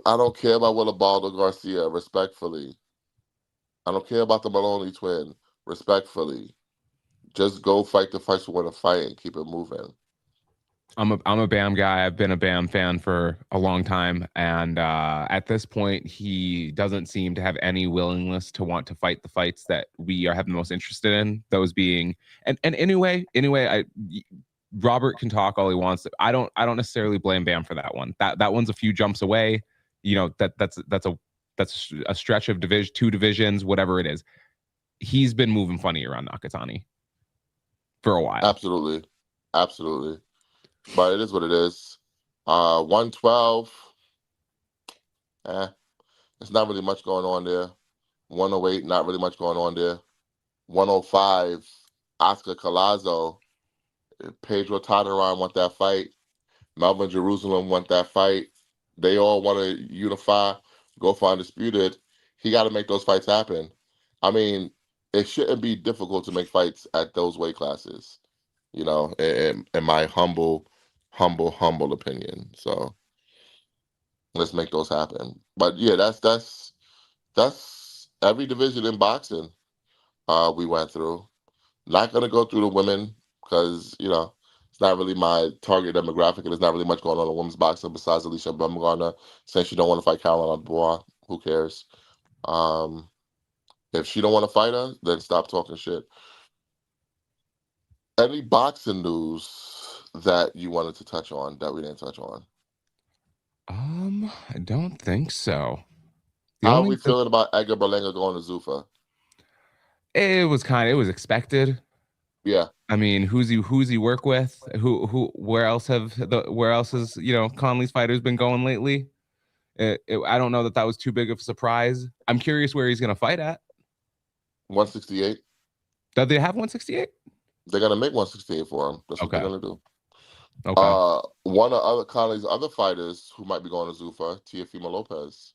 don't care about Willebaldo Garcia, respectfully. I don't care about the Maloney twin, respectfully. Just go fight the fights you want to fight and keep it moving. I'm a Bam guy. I've been a Bam fan for a long time, and at this point, he doesn't seem to have any willingness to want to fight the fights that we are having the most interested in. Those being, and anyway, Robert can talk all he wants. I don't necessarily blame Bam for that one. That one's a few jumps away. That's a stretch of 2 divisions, whatever it is. He's been moving funny around Nakatani for a while. Absolutely. But it is what it is. 112. There's not really much going on there. 108, not really much going on there. 105, Oscar Collazo. Pedro Tataran want that fight. Melvin Jerusalem want that fight. They all want to unify, go for undisputed. He got to make those fights happen. I mean, it shouldn't be difficult to make fights at those weight classes, in my humble opinion. So let's make those happen. But yeah, that's every division in boxing we went through. Not gonna go through the women because it's not really my target demographic, and there's not really much going on in women's boxing besides Alicia Baumgartner saying she don't want to fight Caroline Dubois. Who cares? If she don't want to fight her, then stop talking shit. Any boxing news that you wanted to touch on that we didn't touch on? I don't think so. How are we feeling about Edgar Berlanga going to Zuffa? It was expected. Yeah. I mean, who's he work with? Where else has Conley's fighters been going lately? I don't know that was too big of a surprise. I'm curious where he's going to fight at. 168. Do they have 168? They're going to make 168 for him. That's what they're going to do. Okay. One of Conley's other fighters who might be going to Zuffa, Teofimo Lopez.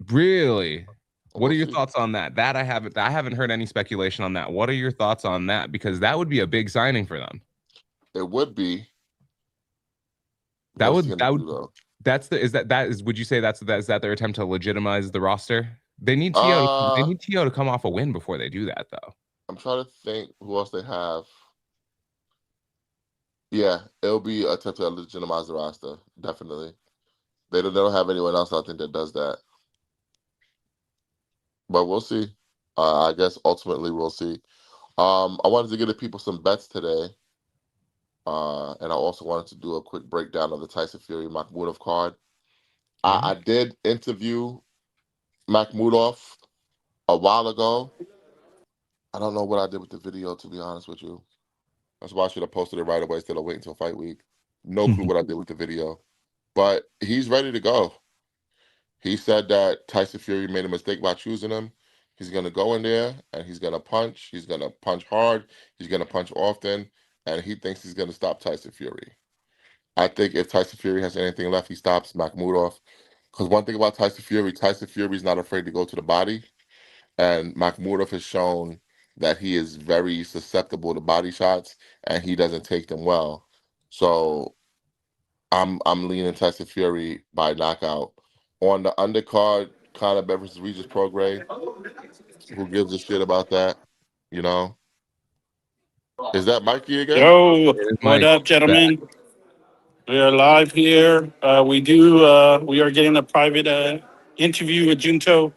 Really? What We'll are your see. thoughts on that? That I haven't heard any speculation on that. What are your thoughts on that? Because that would be a big signing for them. It would be. That What's he would gonna that would do though? that's the that is would you say is that their attempt to legitimize the roster? They need Uh, Tio to come off a win before they do that though. I'm trying to think who else they have. Yeah, it'll be a attempt to legitimize the roster. Definitely. They don't have anyone else I think that does that. But we'll see. I guess ultimately we'll see. I wanted to give the people some bets today. And I also wanted to do a quick breakdown of the Tyson Fury Makhmudov card. I did interview Makhmudov a while ago. I don't know what I did with the video, to be honest with you. That's why I should have posted it right away instead of waiting until fight week. No clue what I did with the video. But he's ready to go. He said that Tyson Fury made a mistake by choosing him. He's going to go in there and he's going to punch. He's going to punch hard. He's going to punch often. And he thinks he's going to stop Tyson Fury. I think if Tyson Fury has anything left, he stops Makhmudov. Because one thing about Tyson Fury is not afraid to go to the body. And Makhmudov has shown that he is very susceptible to body shots and he doesn't take them well. So I'm leaning Tyson Fury by knockout. On the undercard, Conor versus Regis Prograis. Who gives a shit about that? You know? Is that Mikey again? Yo, what Mike, up, gentlemen? We are live here. We are getting a private interview with Junto.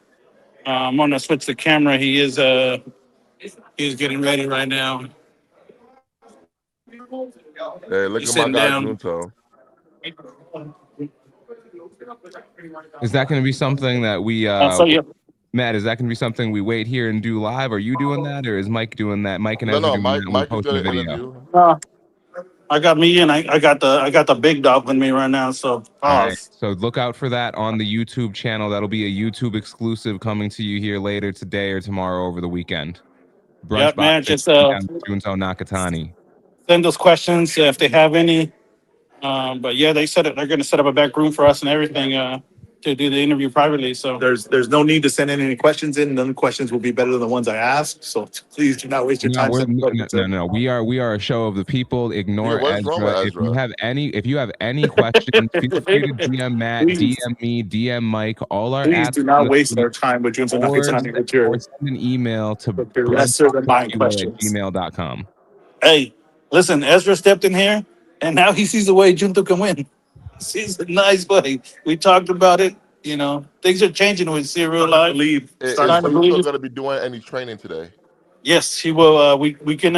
I'm gonna switch the camera. He's getting ready right now. Hey, He's look at my sitting guy down. Junto. is that going to be something that we So yeah, Matt, is that going to be something we wait here and do live? Are you doing that, or is Mike doing that? Mike and No, Ezra no, doing that? Mike. And we Mike is posting a gonna video. interview. I got me and I got the big dog with me right now. So All right. pause. So look out for that on the YouTube channel. That'll be a YouTube exclusive coming to you here later today or tomorrow over the weekend. Brunch Yep, man. boxing Just Junto Nakatani. send those questions if they have any. But yeah, they're going to set up a back room for us and everything to do the interview privately. So There's no need to send in any questions in. None of the questions will be better than the ones I ask. So please do not waste your No, time sending questions in. no. We are a show of the people. Yeah, Ignore what is wrong with Ezra. Ezra? If you have any questions, feel free to DM Matt, please, DM me, DM Mike. All our Please ads do are in not the waste screen, our time with Junta or Nakatani or send an email to with your lesser than mine questions. brunchboxingqa@gmail.com. hey, listen, Ezra stepped in here, and now he sees the way Junto can win. Sees a nice way. We talked about it. You know, things are changing with serial I life. believe Is Starting to Junto believe. gonna be doing any training today? Yes, he will. We can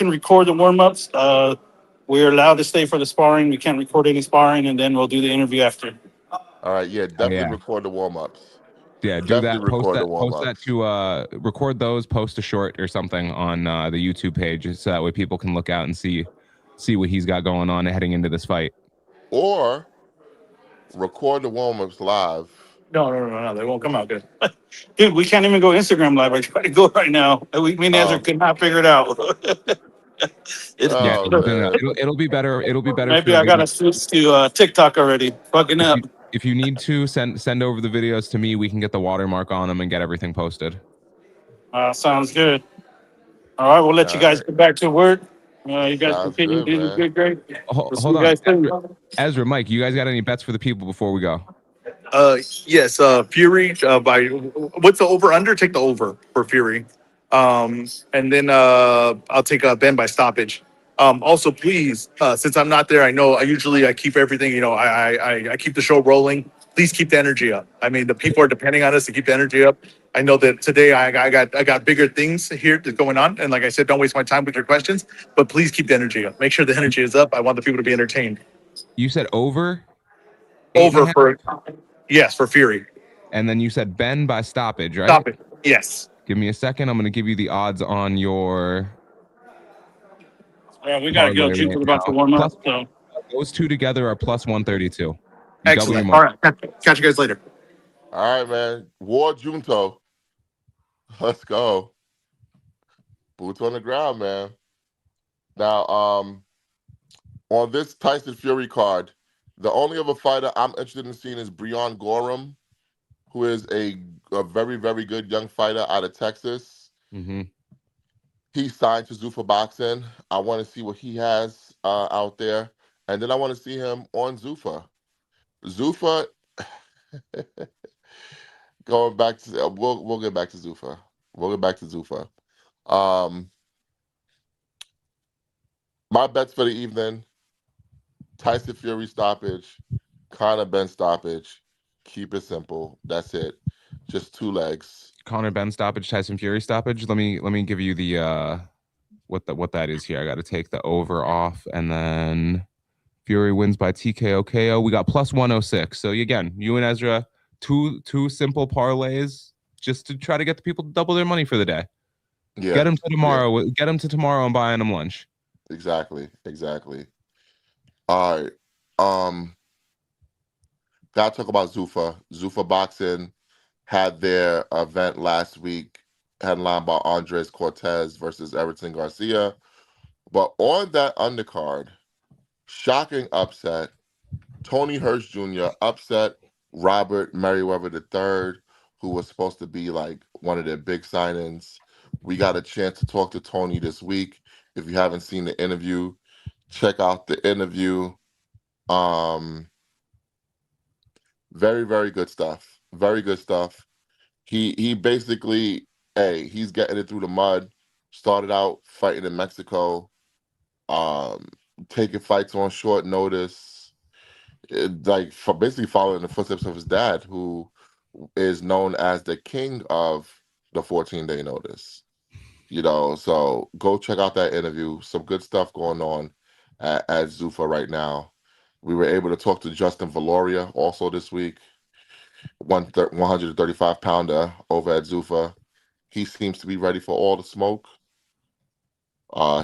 record the warm ups. We're allowed to stay for the sparring. We can't record any sparring, and then we'll do the interview after. All right, yeah, Oh definitely yeah, record the warm ups. yeah. Do that. Definitely record the warm Post that ups. to record those. Post a short or something on the YouTube page, so that way people can look out and see what he's got going on heading into this fight. Or record the warm ups live. No. They won't come out good. Dude, we can't even go Instagram live. I tried to go right now. Me and Ezra Oh, could not figure it out. Yeah, oh no. man. It'll be better. It'll be better Maybe for I got maybe to switch to TikTok already. Fucking up. if you need to send over the videos to me. We can get the watermark on them and get everything posted. Sounds good. All right, we'll let you All guys right. get back to work. You guys Sounds continue good, doing man. great. We'll see Hold you on, guys soon. Ezra, Mike, you guys got any bets for the people before we go? Yes, Fury by what's the over under? Take the over for Fury. And then I'll take Ben by stoppage. Also, please, since I'm not there, I know I keep everything. I keep the show rolling. Please keep the energy up. I mean, the people are depending on us to keep the energy up. I know that today I got bigger things here that's going on, and like I said, don't waste my time with your questions. But please keep the energy up. Make sure the energy is up. I want the people to be entertained. You said over 8.5, Over for yes for Fury. and then you said Ben by stoppage, right? Stop it. Yes. Give me a second. I'm going to give you the odds on your We got to go. parlay Juice right is about to now. warm up. Plus, So, those two together are plus 132. You double your Excellent. money. All right. Catch you guys later. All right, man. War Junto. Let's go. Boots on the ground, man. Now, on this Tyson Fury card, the only other fighter I'm interested in seeing is Breon Gorham, who is a a very, very good young fighter out of Texas. Mm-hmm. He signed to Zuffa Boxing. I want to see what he has out there, and then I want to see him on Zuffa. Zuffa, going back to we'll get back to Zuffa. We'll get back to Zuffa. Um, my bets for the evening: Tyson Fury stoppage, Conor Ben stoppage. Keep it simple. That's it. Just 2 legs. Conor Ben stoppage, Tyson Fury stoppage. Let me give you the what that is here. I got to take the over off, and then Fury wins by TKO KO. We got plus 106. So again, you and Ezra, two simple parlays just to try to get the people to double their money for the day. Get Yeah, them to yeah, tomorrow. Get them to tomorrow and buying them lunch. exactly, exactly. All right. Um, gotta talk about Zuffa. Zuffa Boxing had their event last week, headlined by Andres Cortez versus Everton Garcia. But on that undercard, shocking upset. Tony Hirsch Jr. upset Robert Merriweather III, who was supposed to be like one of their big signings. We got a chance to talk to Tony this week. If you haven't seen the interview, check out the interview. Um, very, very good stuff. Very good stuff. He basically, hey, he's getting it through the mud. Started out fighting in Mexico, um, taking fights on short notice, basically following the footsteps of his dad, who is known as the king of the 14-day notice. So go check out that interview. Some good stuff going on at Zuffa right now. We were able to talk to Justin Valoria also this week, 135-pounder over at Zuffa. He seems to be ready for all the smoke.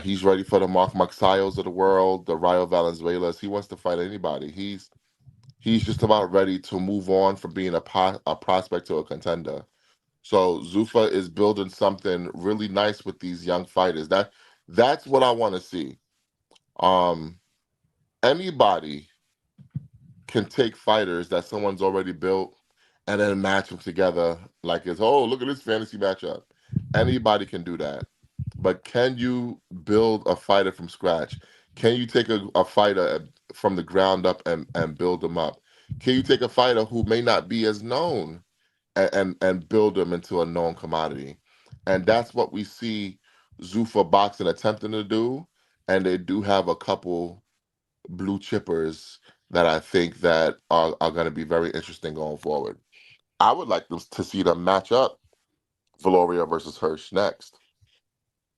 He's ready for the Mark Maxayos of the world, the Rayo Valenzuelas. He wants to fight anybody. He's just about ready to move on from being a prospect to a contender. So Zuffa is building something really nice with these young fighters. That's what I want to see. Anybody can take fighters that someone's already built and then match them together like it's, oh, look at this fantasy matchup. Anybody can do that. But can you build a fighter from scratch? Can you take a fighter from the ground up and build them up? Can you take a fighter who may not be as known and build them into a known commodity? And that's what we see Zuffa Boxing attempting to do. And they do have a couple blue chippers that I think that are going to be very interesting going forward. I would like to see them match up Valoria versus Hirsch next.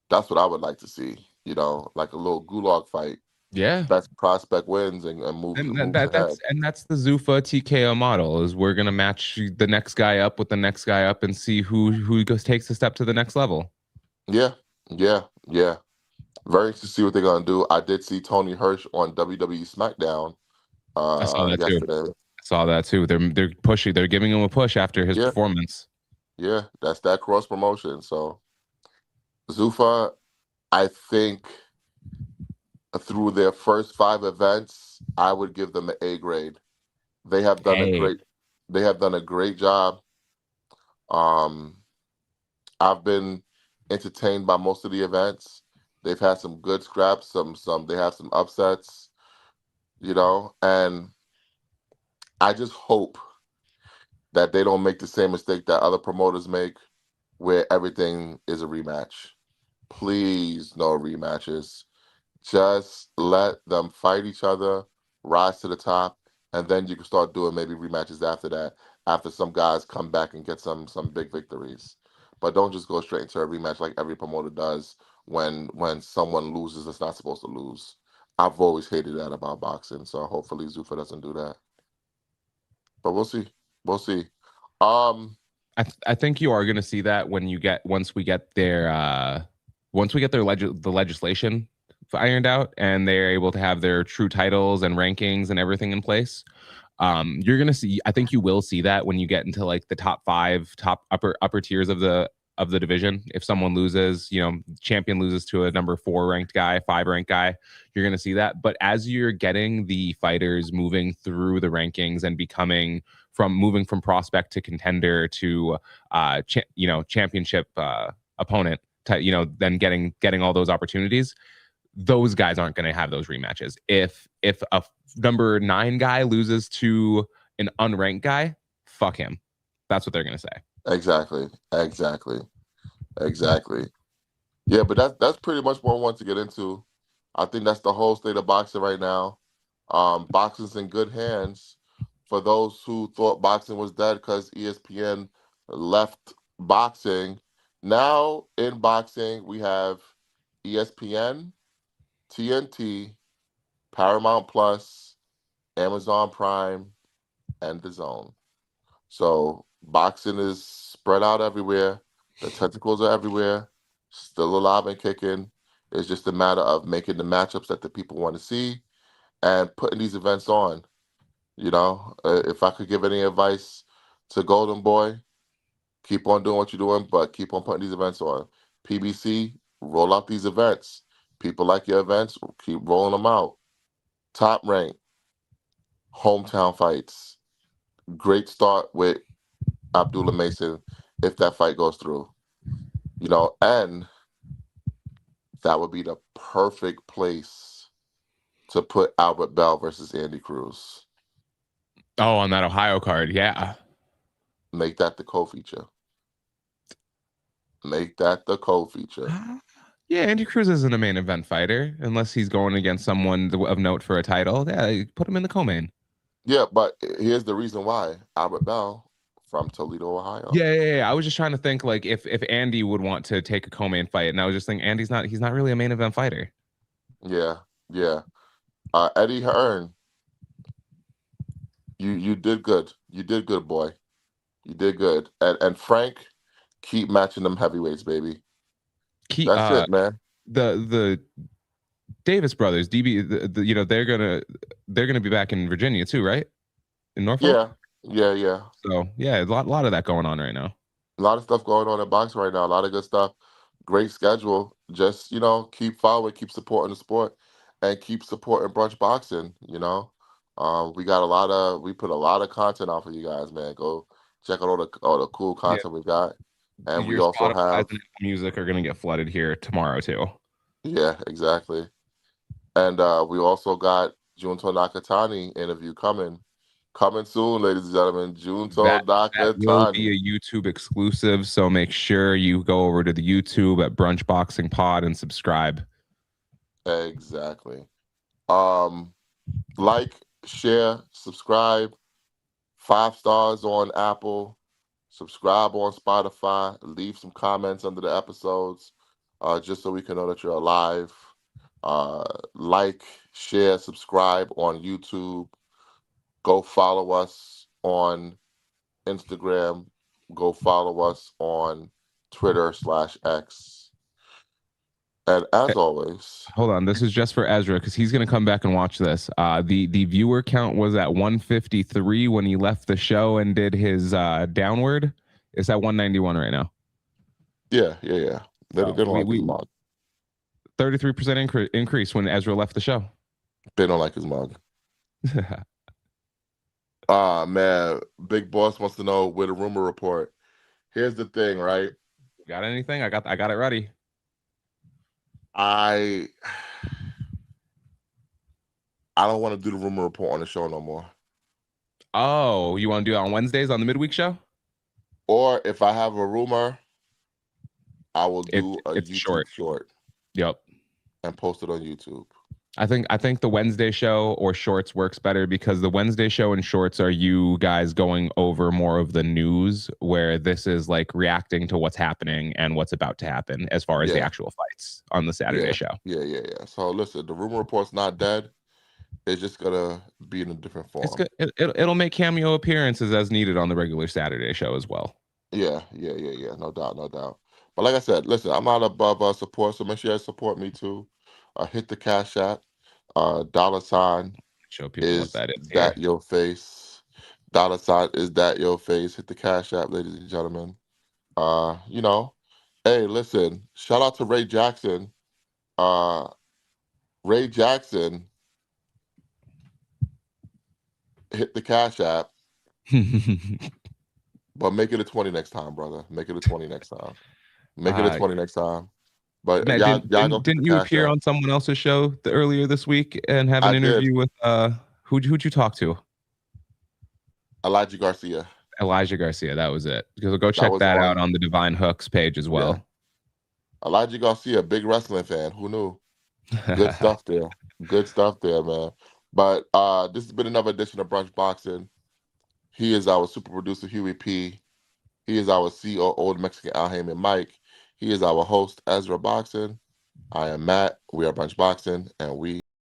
That's what I would like to see. Like a little gulag fight. Yeah. Best prospect wins and moves ahead. That's the Zuffa TKO model. Is we're gonna match the next guy up with the next guy up and see who takes a step to the next level. Yeah, yeah, yeah. Very interested to see what they're gonna do. I did see Tony Hirsch on WWE SmackDown I saw that yesterday. too. I saw that too. They're pushing. They're giving him a push after his performance. Yeah, that's that cross promotion. So Zuffa, I think through their first 5 events, I would give them an A grade. They have done a great job. I've been entertained by most of the events. They've had some good scraps, they have some upsets, and I just hope that they don't make the same mistake that other promoters make where everything is a rematch. Please, no rematches. Just let them fight each other, rise to the top, and then you can start doing maybe rematches after that, after some guys come back and get some big victories. But don't just go straight into a rematch like every promoter does when someone loses that's not supposed to lose. I've always hated that about boxing, so hopefully Zuffa doesn't do that. But we'll see. We'll see. I think you are going to see that once we get the legislation ironed out and they're able to have their true titles and rankings and everything in place. You're going to see. I think you will see that when you get into like the top 5, top upper tiers of the division. If someone loses, champion loses to a number 4 ranked guy, 5 ranked guy, you're going to see that. But as you're getting the fighters moving through the rankings and becoming from moving from prospect to contender to championship opponent, then getting all those opportunities. Those guys aren't going to have those rematches. If a number 9 guy loses to an unranked guy, fuck him. That's what they're going to say. Exactly. Yeah, but that's pretty much what I want to get into. I think that's the whole state of boxing right now. Boxing's in good hands. For those who thought boxing was dead because ESPN left boxing, now in boxing we have ESPN, TNT, Paramount Plus, Amazon Prime, and The Zone. So boxing is spread out everywhere. The tentacles are everywhere, still alive and kicking. It's just a matter of making the matchups that the people want to see and putting these events on. If I could give any advice to Golden Boy, keep on doing what you're doing, but keep on putting these events on. PBC, roll out these events. People like your events, keep rolling them out. Top Rank, hometown fights. Great start with Abdullah Mason if that fight goes through. And that would be the perfect place to put Albert Bell versus Andy Cruz. Oh, on that Ohio card, yeah. Make that the co-feature. Yeah, Andy Cruz isn't a main event fighter unless he's going against someone of note for a title. Yeah, put him in the co-main. Yeah, but here's the reason why. Albert Bell from Toledo, Ohio. Yeah. I was just trying to think like if Andy would want to take a co-main fight, and I was just thinking he's not really a main event fighter. Yeah. Eddie Hearn, you did good. You did good, boy. You did good. And Frank, keep matching them heavyweights, baby. That's it, man. The Davis brothers, DB, they're gonna be back in Virginia too, right? In Norfolk. Yeah. So yeah, a lot of that going on right now. A lot of stuff going on in boxing right now. A lot of good stuff. Great schedule. Just keep following, keep supporting the sport, and keep supporting Brunch Boxing. We put a lot of content out for you guys, man. Go check out all the cool content we got, and we Your also Spotify have and music are gonna get flooded here tomorrow too. Yeah, exactly. And we also got Junto Nakatani interview coming soon, ladies and gentlemen. Junto That will be Nakatani. a YouTube exclusive, so make sure you go over to the YouTube at Brunch Boxing Pod and subscribe. Exactly. Like, share, subscribe. 5 stars on Apple. Subscribe on Spotify. Leave some comments under the episodes, just so we can know that you're alive. Like, share, subscribe on YouTube. Go follow us on Instagram. Go follow us on Twitter/X. And as always, Hold on, this is just for Ezra because he's going to come back and watch this. The viewer count was at 153 when he left the show and did his downward. It's at 191 right now. Yeah. They don't like his mug. 33% increase when Ezra left the show. They don't like his mug. Man, Big Boss wants to know where the rumor report. Here's the thing, right? Got anything? I got it ready. I don't want to do the rumor report on the show no more. Oh, you want to do it on Wednesdays on the midweek show? Or if I have a rumor, I will do a YouTube short. Yep. And post it on YouTube. I think the Wednesday show or shorts works better because the Wednesday show and shorts are you guys going over more of the news, where this is like reacting to what's happening and what's about to happen as far as the actual fights on the Saturday show. Yeah. So listen, the rumor report's not dead. It's just gonna be in a different form. It's good. It'll make cameo appearances as needed on the regular Saturday show as well. Yeah. No doubt. But like I said, listen, I'm not above support, so make sure you support me too. Hit the Cash App. $. Show people what that is. That your face. $. Is that your face? Hit the Cash App, ladies and gentlemen. Hey, listen. Shout out to Ray Jackson. Ray Jackson hit the Cash App But make it a 20 next time, brother. Make it a 20 next time. Make it a 20 next time. But Matt, y'all go didn't you cash appear out. on someone else's show earlier this week and have an I did. interview with who'd you talk to? Elijah Garcia. Elijah Garcia. That was it. Go That check was that out on. on the Divine Hooks page as well. Elijah Garcia, big wrestling fan. Who knew? Good stuff there. Good stuff there, man. But this has been another edition of Brunch Boxing. He is our super producer, Huey P. He is our COO, the Mexican Al Heyman Mike. He is our host, Ezra Boxing. I am Matt. We are Brunch Boxing, and we